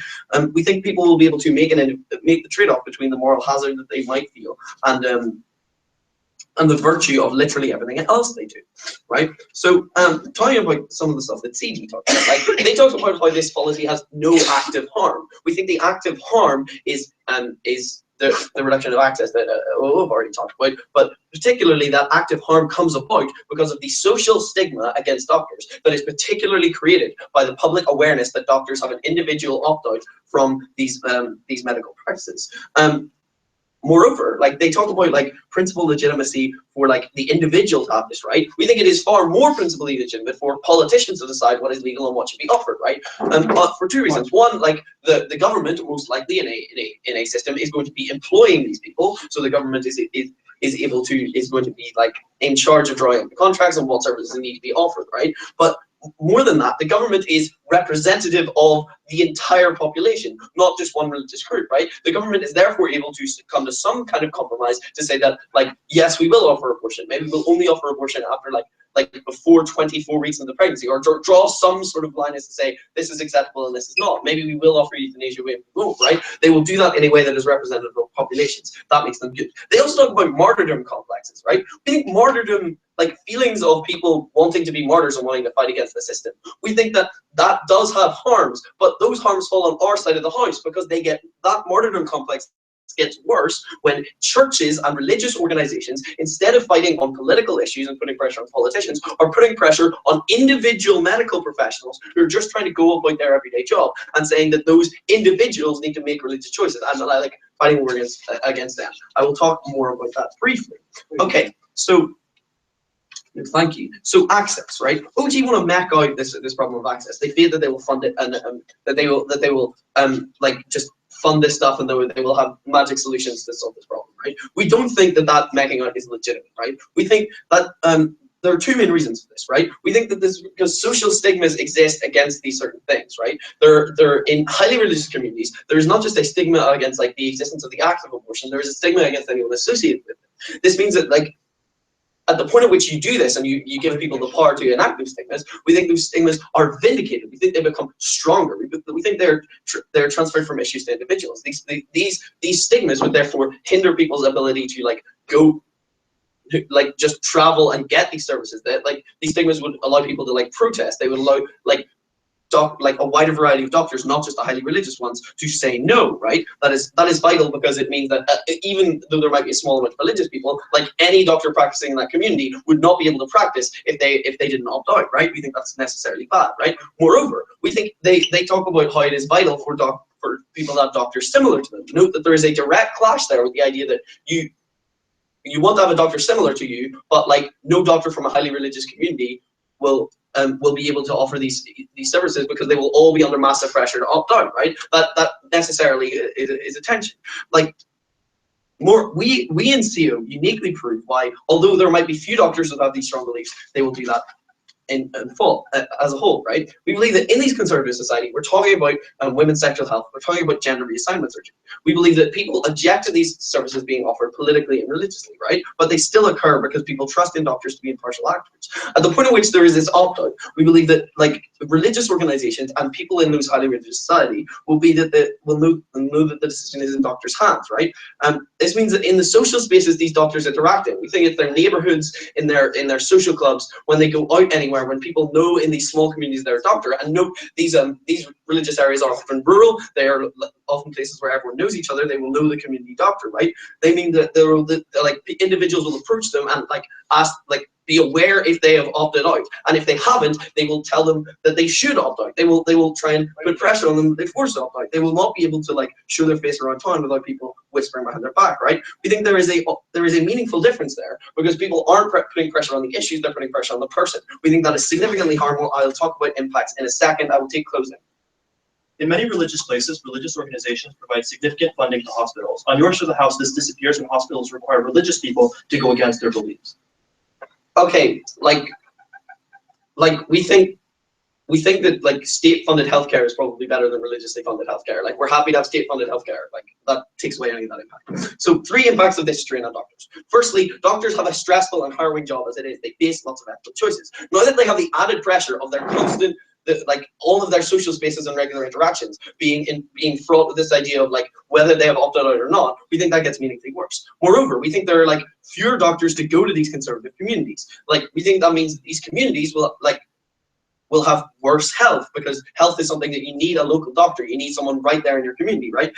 we think people will be able to make the trade-off between the moral hazard that they might feel and the virtue of literally everything else they do, right? So talking about some of the stuff that CD talked about, like they talked about how this policy has no active harm. We think the active harm is the reduction of access that we've already talked about, but particularly that active harm comes about because of the social stigma against doctors that is particularly created by the public awareness that doctors have an individual opt-out from these medical practices. Moreover, like they talk about like principal legitimacy for like the individual to have this right. We think it is far more principally legitimate for politicians to decide what is legal and what should be offered, right? For two reasons. One, like the government most likely in a system is going to be employing these people, so the government is going to be like in charge of drawing up the contracts and what services need to be offered, right? But more than that, the government is representative of the entire population, not just one religious group, right? The government is therefore able to come to some kind of compromise to say that, like, yes, we will offer abortion. Maybe we'll only offer abortion after like before 24 weeks of the pregnancy, or draw some sort of line as to say this is acceptable and this is not. Maybe we will offer euthanasia way move, right? They will do that in a way that is representative of populations. That makes them good. They also talk about martyrdom complexes, right? We think martyrdom, like feelings of people wanting to be martyrs and wanting to fight against the system. We think that that does have harms, but those harms fall on our side of the house because they get that martyrdom complex gets worse when churches and religious organizations, instead of fighting on political issues and putting pressure on politicians, are putting pressure on individual medical professionals who are just trying to go about their everyday job and saying that those individuals need to make religious choices and like fighting war against them. I will talk more about that briefly. Okay, so thank you. So access, right? OG want to map out this problem of access. They fear that they will fund it and that they will like just fund this stuff and they will have magic solutions to solve this problem, right? We don't think that making out is legitimate, right? We think that there are two main reasons for this, right? We think that this because social stigmas exist against these certain things, right? They're in highly religious communities. There's not just a stigma against like the existence of the act of abortion. There is a stigma against anyone associated with it. This means that like at the point at which you do this and you give people the power to enact those stigmas, we think those stigmas are vindicated. We think they become stronger. We think they're transferred from issues to individuals. These stigmas would therefore hinder people's ability to like go, like just travel and get these services. That like these stigmas would allow people to like protest. They would allow like a wider variety of doctors, not just the highly religious ones, to say no, right? That is vital because it means that even though there might be a small amount of religious people, like any doctor practicing in that community would not be able to practice if they didn't opt out, right? We think that's necessarily bad, right? Moreover, we think they talk about how it is vital for people to have doctors similar to them. Note that there is a direct clash there with the idea that you want to have a doctor similar to you, but like no doctor from a highly religious community will be able to offer these services because they will all be under massive pressure to opt out, right? That necessarily is a tension. Like we in CO uniquely prove why, although there might be few doctors that have these strong beliefs, they will do that in full as a whole, right? We believe that in these conservative society, we're talking about women's sexual health, we're talking about gender reassignment surgery. We believe that people object to these services being offered politically and religiously, right? But they still occur because people trust in doctors to be impartial actors. At the point at which there is this opt-out, we believe that like religious organizations and people in those highly religious society will know that the decision is in doctors' hands, right? This means that in the social spaces these doctors interact in, we think it's their neighborhoods, in their social clubs, when they go out anywhere, when people know in these small communities they're a doctor, and know these religious areas are often rural, they are often places where everyone knows each other, they will know the community doctor, right? They mean that like individuals will approach them and like ask, like be aware if they have opted out, and if they haven't, they will tell them that they should opt out. They will try and put pressure on them. They force opt out. They will not be able to like show their face around town without people whispering behind their back, right? We think there is a meaningful difference there because people aren't putting pressure on the issues; they're putting pressure on the person. We think that is significantly harmful. I'll talk about impacts in a second. I will take closing. In many religious places, religious organizations provide significant funding to hospitals. On your side of the house, this disappears when hospitals require religious people to go against their beliefs. Okay, like we think that like state-funded healthcare is probably better than religiously funded healthcare. Like we're happy to have state-funded healthcare. Like that takes away any of that impact. So 3 impacts of this strain on doctors. Firstly, doctors have a stressful and harrowing job as it is. They face lots of ethical choices. Now that they have the added pressure of their constant, like all of their social spaces and regular interactions being fraught with this idea of like whether they have opted out or not, we think that gets meaningfully worse. Moreover, we think there are like fewer doctors to go to these conservative communities. Like we think that means these communities will have worse health because health is something that you need a local doctor. You need someone right there in your community, right?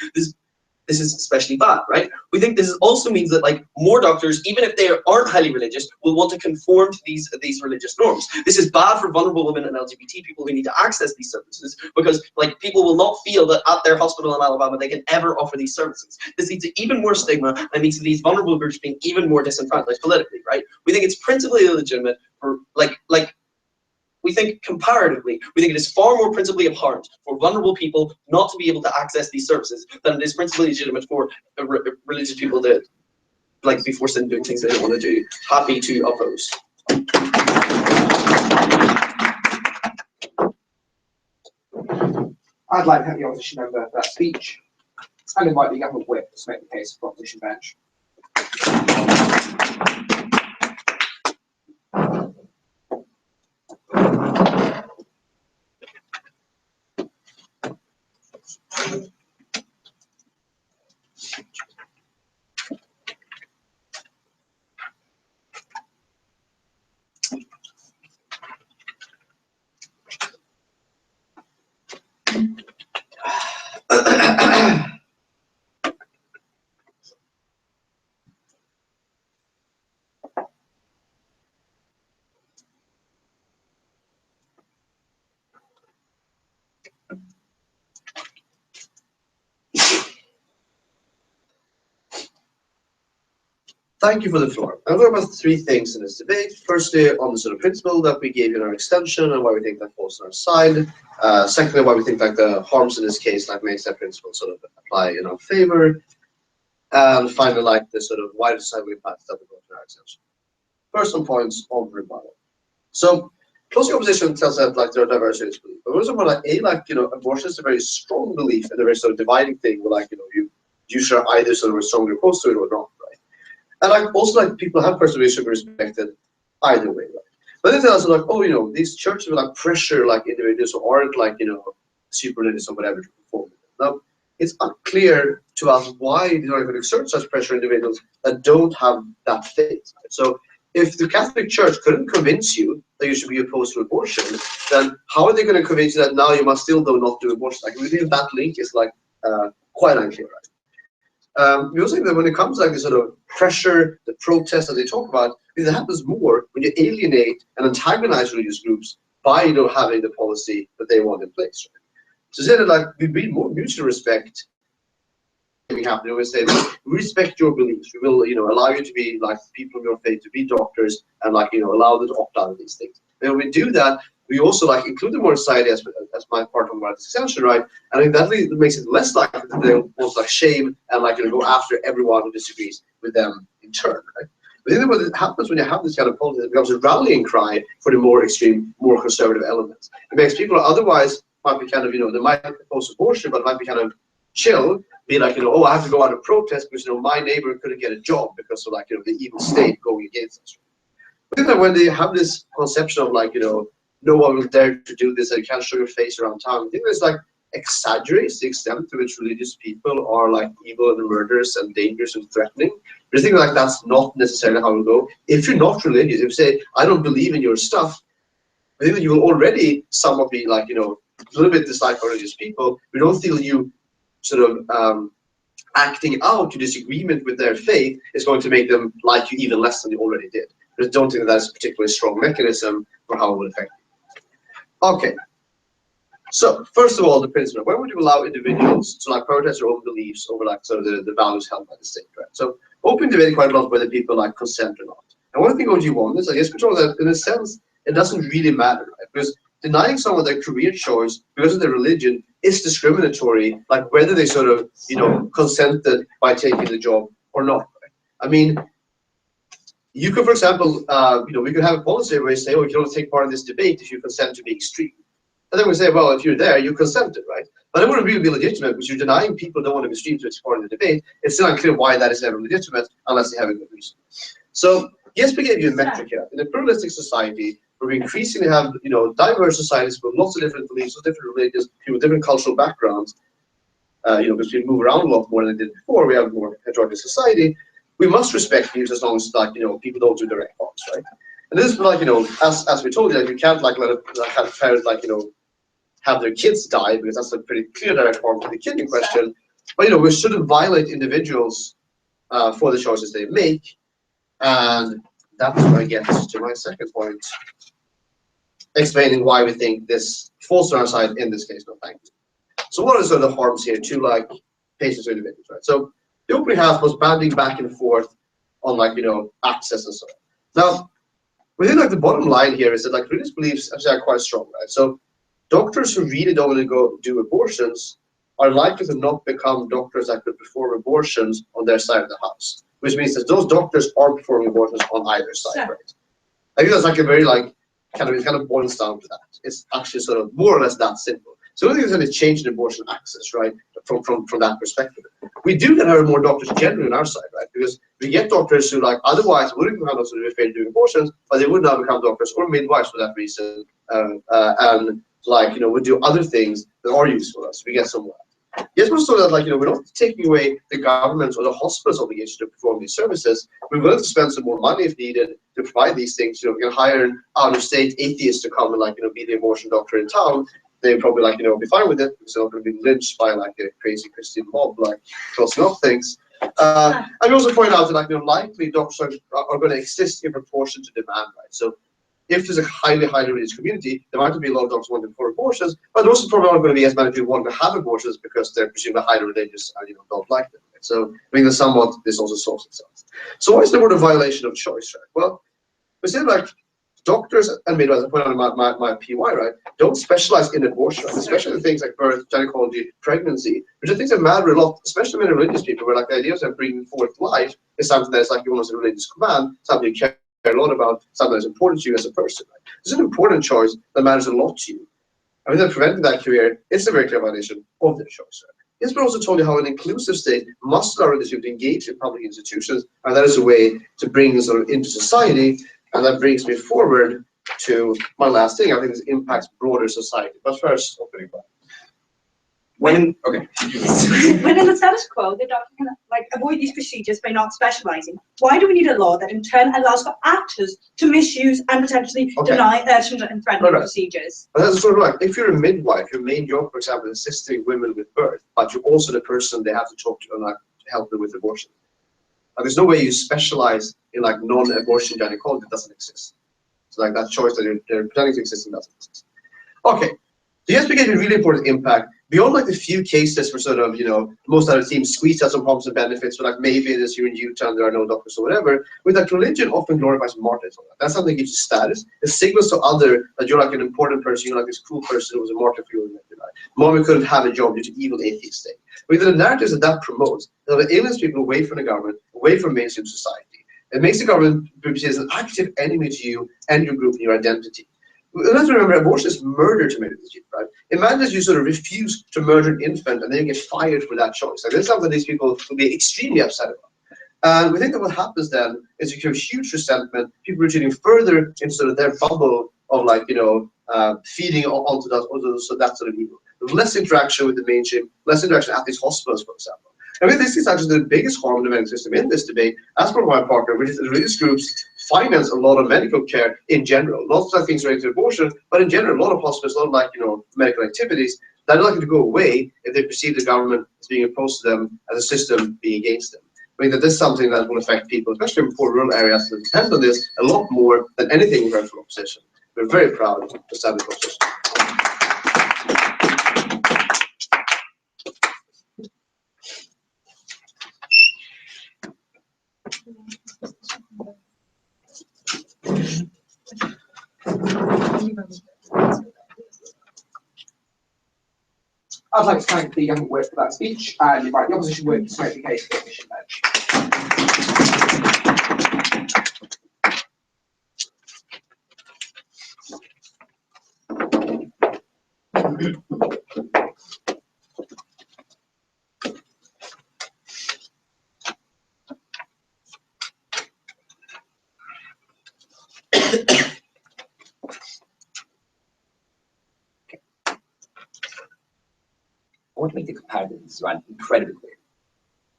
This is especially bad, right? We think this also means that like more doctors, even if they aren't highly religious, will want to conform to these religious norms. This is bad for vulnerable women and LGBT people who need to access these services because like people will not feel that at their hospital in Alabama they can ever offer these services. This leads to even more stigma and leads to these vulnerable groups being even more disenfranchised politically, right? We think it's principally illegitimate for we think comparatively, we think it is far more principally abhorrent for vulnerable people not to be able to access these services than it is principally legitimate for religious people to like be forced into doing things they don't want to do. Happy to oppose. I'd like to have the opposition member for that speech and invite the government whip to make the case for opposition bench. Thank you for the floor. I'm going to talk about 3 things in this debate. Firstly, on the sort of principle that we gave you in our extension and why we think that falls on our side. Secondly, why we think like the harms in this case like makes that principle sort of apply in our favor. And finally, like the sort of wider societal impacts that we brought to our extension. first some points on rebuttal. So closing opposition tells that like there are diverse religious beliefs. But also more like abortion is a very strong belief and a very sort of dividing thing where like you should either sort of strongly opposed to it or not, right? And like also like people have personal beliefs should be respected either way, right? But then they also like, oh, these churches will like pressure like individuals who aren't like, super religious or whatever to perform. Now, it's unclear to us why they don't even exert such pressure on individuals that don't have that faith. Right? So if the Catholic Church couldn't convince you that you should be opposed to abortion, then how are they going to convince you that now you must still not do abortion? Like, we think that link is like quite unclear, right? We also think that when it comes to like the sort of pressure, the protest that they talk about, it happens more when you alienate and antagonize religious groups by having the policy that they want in place. Right? So say that like we breed more mutual respect. We say we respect your beliefs. We will allow you to be like people of your faith, to be doctors, and like allow them to opt out of these things. And when we do that, we also like include them more in society as my part of my extension, right? And I think that really makes it less likely that they'll want like shame and like go after everyone who disagrees with them in turn, right? But then what happens when you have this kind of policy, it becomes a rallying cry for the more extreme, more conservative elements. It makes people who otherwise might be kind of, they might oppose abortion, but might be kind of chill, be like, oh, I have to go out and protest because, my neighbor couldn't get a job because of like, the evil state going against us. But then when they have this conception of like, no one will dare to do this and you can't show your face around town, I think it's like exaggerates the extent to which religious people are like evil and murderous and dangerous and threatening. But I think like that's not necessarily how it will go. If you're not religious, if you say, I don't believe in your stuff, I think that you will already somewhat be like, a little bit disliked by religious people. We don't feel you sort of acting out your disagreement with their faith is going to make them like you even less than you already did. I don't think that that's a particularly strong mechanism for how it will affect you. Okay. So first of all, the principle: when would you allow individuals to like protest their own beliefs over like sort of the values held by the state, right? So open debate quite a lot whether people like consent or not. And one thing what you want is, I guess, control that in a sense it doesn't really matter, right? Because denying someone their career choice because of their religion is discriminatory, like whether they sort of consented by taking the job or not. Right? I mean, you could, for example, we could have a policy where we say, oh, you don't take part in this debate if you consent to be extreme. And then we say, well, if you're there, you consented, right? But it wouldn't really be legitimate because you're denying people who don't want to be extreme to take part in the debate. It's still unclear why that is ever legitimate unless they have a good reason. So yes, we gave you a metric here. In a pluralistic society, where we increasingly have diverse societies with lots of different beliefs, with different religions, people with different cultural backgrounds, because we move around a lot more than they did before, we have more heterogeneous society. We must respect views as long as like people don't do direct harms, right? And this is like as we told you, that you can't like let have parents like have their kids die because that's a pretty clear direct harm to the kid in question. But we shouldn't violate individuals for the choices they make, and that's where I get to my second point, explaining why we think this falls on our side in this case. No, thank you. So what are sort of the harms here to like patients or individuals, right? So the opening half was banding back and forth on like access and so on. Now, within like the bottom line here is that like religious beliefs actually are quite strong, right? So doctors who really don't want to go do abortions are likely to not become doctors that could perform abortions on their side of the house, which means that those doctors are performing abortions on either side, right? I think that's like a very like kind of boils down to that. It's actually sort of more or less that simple. So I don't think there's any change in abortion access, right? From that perspective, we do get more doctors generally on our side, right? Because we get doctors who like otherwise wouldn't become doctors if they doing abortions, but they would now become doctors or midwives for that reason, and like would do other things that are useful to us. We get some more. Yes, but so that like we're not taking away the government's or the hospital's obligation to perform these services. We're willing to spend some more money if needed to provide these things. We can hire an out-of-state atheist to come and like be the abortion doctor in town. They'd probably like be fine with it because they're not going to be lynched by like a crazy Christian mob like closing up things. And we also point out that like likely doctors are going to exist in proportion to demand, right? So if there's a highly religious community, there might be a lot of doctors wanting to perform abortions, but there also probably aren't going to be as many people wanting to have abortions because they're presumably highly religious and don't like them. Right? So I mean, there's somewhat this also solves itself. So why is the word a violation of choice, right? Well, we say like doctors and midwives, I put on my PY, right, don't specialize in abortion, right? Especially things like birth, gynecology, pregnancy, which are things that matter a lot, especially many religious people, where like the idea of bringing forth life is something that's like almost a religious command, something you care a lot about something that's important to you as a person. Right? It's an important choice that matters a lot to you. I mean, that preventing that career is a very clear violation of their choice. Right? Yes, but also told you how an inclusive state must allow individuals to engage in public institutions, and that is a way to bring them sort of into society. And that brings me forward to my last thing. I think this impacts broader society. But first, opening up. When in the status quo, the doctor can avoid these procedures by not specializing. Why do we need a law that in turn allows for actors to misuse and potentially deny urgent and threatening procedures? But that's sort of like, if you're a midwife, your main job, for example, is assisting women with birth, but you're also the person they have to talk to and help them with abortion. And there's no way you specialize in non-abortion gynecology. That doesn't exist. So that choice that they're pretending to exist doesn't exist. Okay. So yes, we get a really important impact beyond the few cases where sort of, most other teams squeeze out some problems and benefits, but maybe this you're in Utah and there are no doctors or whatever, with religion often glorifies martyrdom. That's something that gives you status. It signals to other that you're an important person, you're this cool person who was a martyr for your life. Mommy couldn't have a job due to evil atheist state. But the narratives that promotes, that alienates people away from the government, away from mainstream society. It makes the government as an active enemy to you and your group and your identity. Let's remember, abortion is murder to many people, right? Imagine that you sort of refuse to murder an infant and then you get fired for that choice. This is something these people will be extremely upset about. And we think that what happens then is you create huge resentment, people retreating further into sort of their bubble of feeding onto that sort of evil. There's less interaction with the mainstream, less interaction at these hospitals, for example. I mean, this is actually the biggest harm in the medical system in this debate, as per my partner, which is that religious groups finance a lot of medical care in general. Lots of things related to abortion, but in general, a lot of hospitals, a lot of medical activities that are likely to go away if they perceive the government as being opposed to them, as a system being against them. I mean, that this is something that will affect people, especially in poor rural areas that depend on this a lot more than anything we've heard from opposition. We're very proud to stand with opposition. I'd like to thank the Young Whip for that speech and invite the opposition whip to make the case for the mission I want to make the comparisons incredibly clear.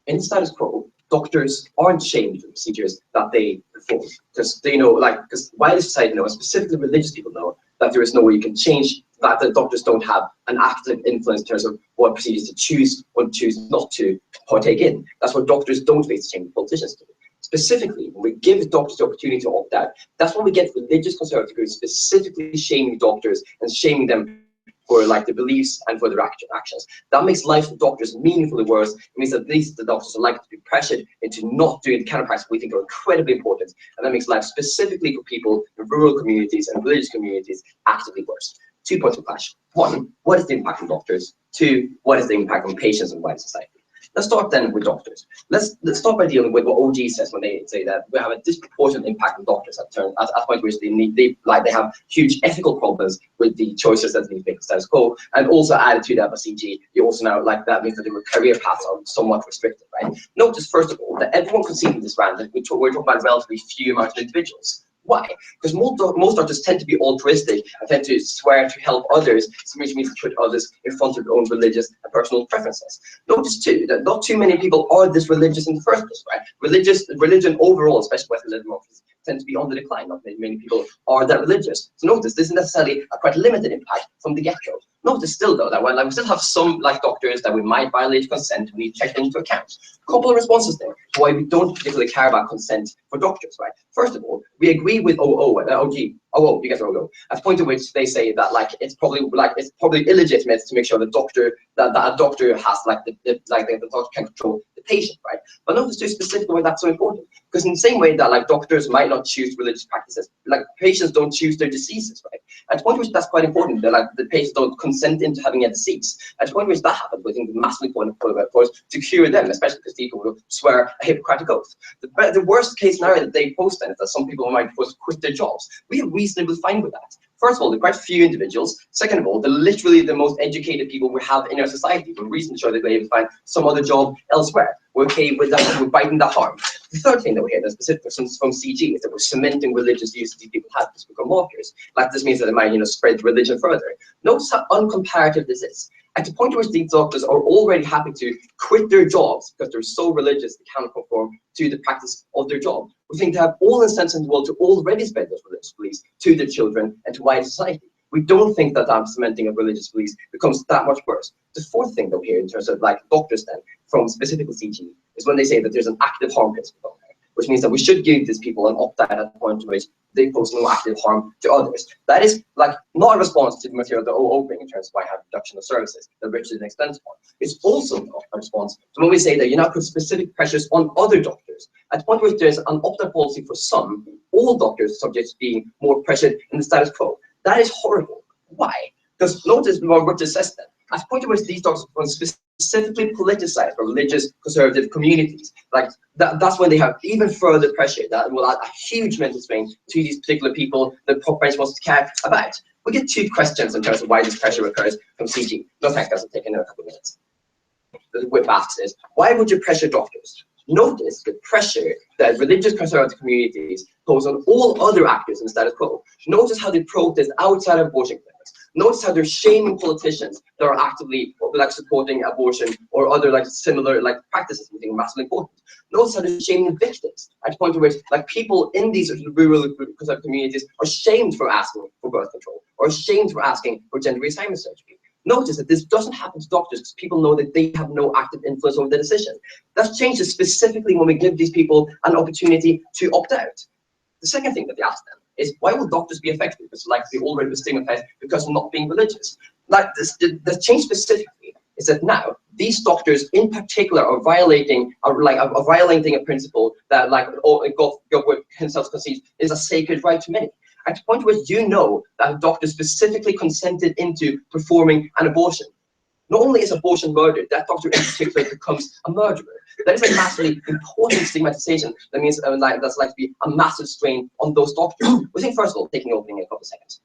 In the status quo, doctors aren't shamed for procedures that they perform because they know, because wider society knows, specifically religious people know, that there is no way you can change that. The doctors don't have an active influence in terms of what procedures to choose or choose not to partake in. That's what doctors don't face the shame politicians do. Specifically, when we give doctors the opportunity to opt out, that's when we get religious conservative groups specifically shaming doctors and shaming them for the beliefs and for their actions. That makes life for doctors meaningfully worse. It means that these the doctors are likely to be pressured into not doing the kind of practice we think are incredibly important, and that makes life specifically for people in rural communities and religious communities actively worse. 2 points of clash. 1, what is the impact on doctors? 2, what is the impact on patients and wider society? Let's start then with doctors. Let's start by dealing with what OG says when they say that we have a disproportionate impact on doctors at a point which they have huge ethical problems with the choices that they make the status quo, and also added to that by CG, you also now that means that their career paths are somewhat restricted, right? Notice first of all that everyone conceding this round that we're talking about relatively few amount of individuals. Why? Because most doctors tend to be altruistic and tend to swear to help others, which means to put others in front of their own religious and personal preferences. Notice too that not too many people are this religious in the first place, right? Religion overall, especially Western democracies, tend to be on the decline. Not many people are that religious. So notice this is necessarily a quite limited impact from the get-go. Notice still though that while we still have some doctors that we might violate consent, we need to take them into account. A couple of responses there to why we don't particularly care about consent for doctors, right? First of all, we agree with OG, you get OO, at the point at which they say that it's probably illegitimate to make sure that a doctor has the doctor can control the patient, right? But notice too specifically why that's so important. Because in the same way that like doctors might not choose religious practices, like patients don't choose their diseases, right? At the point which that's quite important, that like the patients don't consent into having a disease. At the point which that happens, we think the massively important, of course, to cure them, especially because people will swear a Hippocratic oath. The worst case scenario that they post then is that some people might first quit their jobs. We are reasonably fine with that. First of all, there are quite few individuals. Second of all, they're literally the most educated people we have in our society. We're reasonably sure that they're able to find some other job elsewhere. We're okay with that, we're biting that harm. The third thing that we hear, that's specific from CG, is that we're cementing religious views these people have to become martyrs. Like this means that it might, spread religion further. Notice how uncomparative this is. At the point at which these doctors are already happy to quit their jobs because they're so religious they cannot conform to the practice of their job, we think they have all incentives in the world to already spread those religious beliefs to their children and to wider society. We don't think that cementing of religious beliefs becomes that much worse. The fourth thing that we hear in terms of like doctors then, from specifically CG, is when they say that there's an active harm principle, which means that we should give these people an opt-out at the point in which they pose no active harm to others. That is like not a response to the material they're opening in terms of why have reduction of services, the rich and expensive one. It's also not a response to when we say that you now put specific pressures on other doctors. At the point where there's an opt-out policy for some, all doctors are subject to being more pressured in the status quo. That is horrible. Why? Because notice what Richard says then. At the point at which these doctors are specifically politicized for religious conservative communities, like that's when they have even further pressure that will add a huge mental strain to these particular people that Pop French wants to care about. We get two questions in terms of why this pressure occurs from CG. No thanks, guys, I'll take another couple of minutes. The whip asks is, why would you pressure doctors? Notice the pressure that religious conservative communities pose on all other actors in the status quo. Notice how they protest outside of abortion clinics. Notice how they're shaming politicians that are actively like supporting abortion or other like similar like practices. We think massively important. Notice how they're shaming victims at the point at which like people in these rural conservative communities are shamed for asking for birth control or shamed for asking for gender reassignment surgery. Notice that this doesn't happen to doctors because people know that they have no active influence over the decision. That changes specifically when we give these people an opportunity to opt out. The second thing that they ask them is, why will doctors be affected? Because like they already were stigmatized because of not being religious. Like this, the change specifically is that now these doctors in particular are violating a principle that like God himself concedes is a sacred right to many. At the point where you know that a doctor specifically consented into performing an abortion, not only is abortion murder, that doctor in particular becomes a murderer. That is a massively important stigmatization. That means that's like to be a massive strain on those doctors. We think first of all, taking opening in a couple of seconds.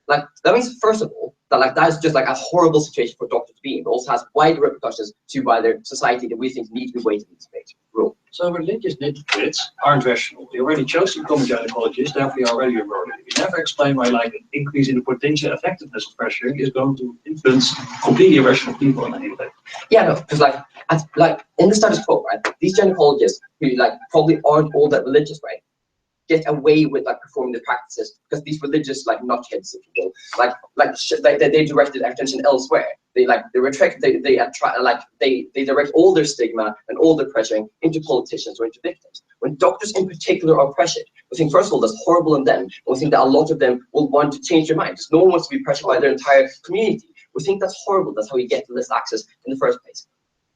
Like that means first of all that is just like a horrible situation for doctors to be in, but also has wider repercussions to wider society that we think need to be weighted in this debate. Rule. So religious hypocrites aren't rational. They already chose to become a gynecologist, therefore they are already a murderer. You never explain why like an increase in the potential effectiveness of pressuring is going to influence completely irrational people in any way. Yeah, no, because like in the status quo, right? These gynecologists who like probably aren't all that religious, right? Get away with like performing the practices because these religious like nutheads, if you will, they directed attention elsewhere. They direct all their stigma and all their pressuring into politicians or into victims. When doctors in particular are pressured, we think first of all that's horrible in them. We think that a lot of them will want to change their mind because no one wants to be pressured by their entire community. We think that's horrible. That's how you get to this access in the first place.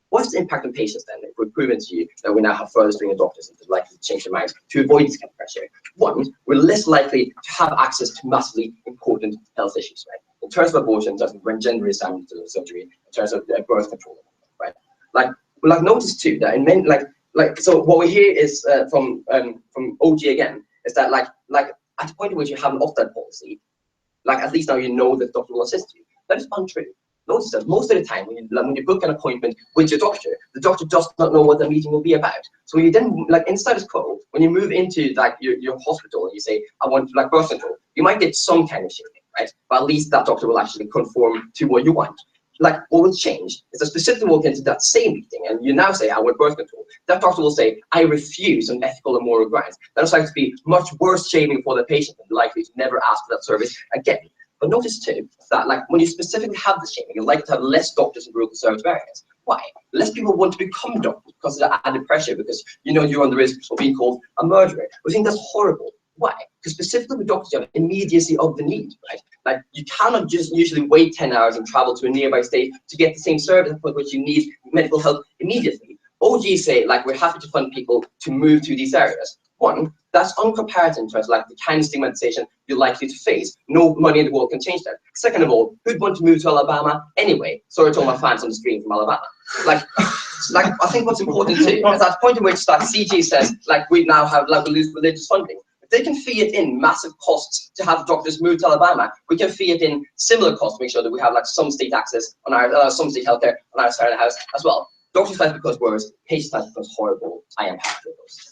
What's the impact on patients then? If we've proven to you that we now have further string of doctors that are likely to change their minds to avoid this kind of pressure. One, we're less likely to have access to massively important health issues, right? In terms of abortion, in terms of when gender reassignment surgery, in terms of birth control, right? Like notice too that in men so what we hear is from OG again is that like at the point in which you have an opt-out policy, like at least now you know that the doctor will assist you. That is untrue. Notice that most of the time when you book an appointment with your doctor, the doctor does not know what the meeting will be about. So when you then, like in status quo, when you move into like your hospital and you say, I want like birth control, you might get some kind of shaming, right? But at least that doctor will actually conform to what you want. Like what will change is that specifically walk into that same meeting and you now say, I want birth control. That doctor will say, I refuse on ethical and moral grounds. That is likely to be much worse shaming for the patient and likely to never ask for that service again. But notice too that like when you specifically have the shaming, you're likely to have less doctors in rural conservative areas. Why? Less people want to become doctors because of the added pressure, because you know you're on the risk of being called a murderer. We think that's horrible. Why? Because specifically with doctors, you have immediacy of the need, right? Like you cannot just usually wait 10 hours and travel to a nearby state to get the same service for which you need medical help immediately. OGs say, like, we're happy to fund people to move to these areas. One, that's uncomparative in terms of like the kind of stigmatization you're likely to face. No money in the world can change that. Second of all, who'd want to move to Alabama anyway? Sorry to all my fans on the screen from Alabama. Like I think what's important too is that point in which like CG says, like, we now have, like, we lose religious funding. If they can fee it in massive costs to have doctors move to Alabama, we can fee it in similar costs to make sure that we have like some state access on our some state healthcare on our side of the house as well. Doctors fight because worse, patients fight because horrible. I am happy with those.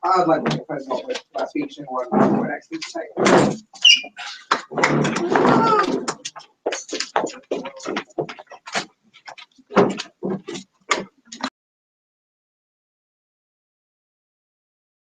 I'd like to close off with my speech and what next week to take.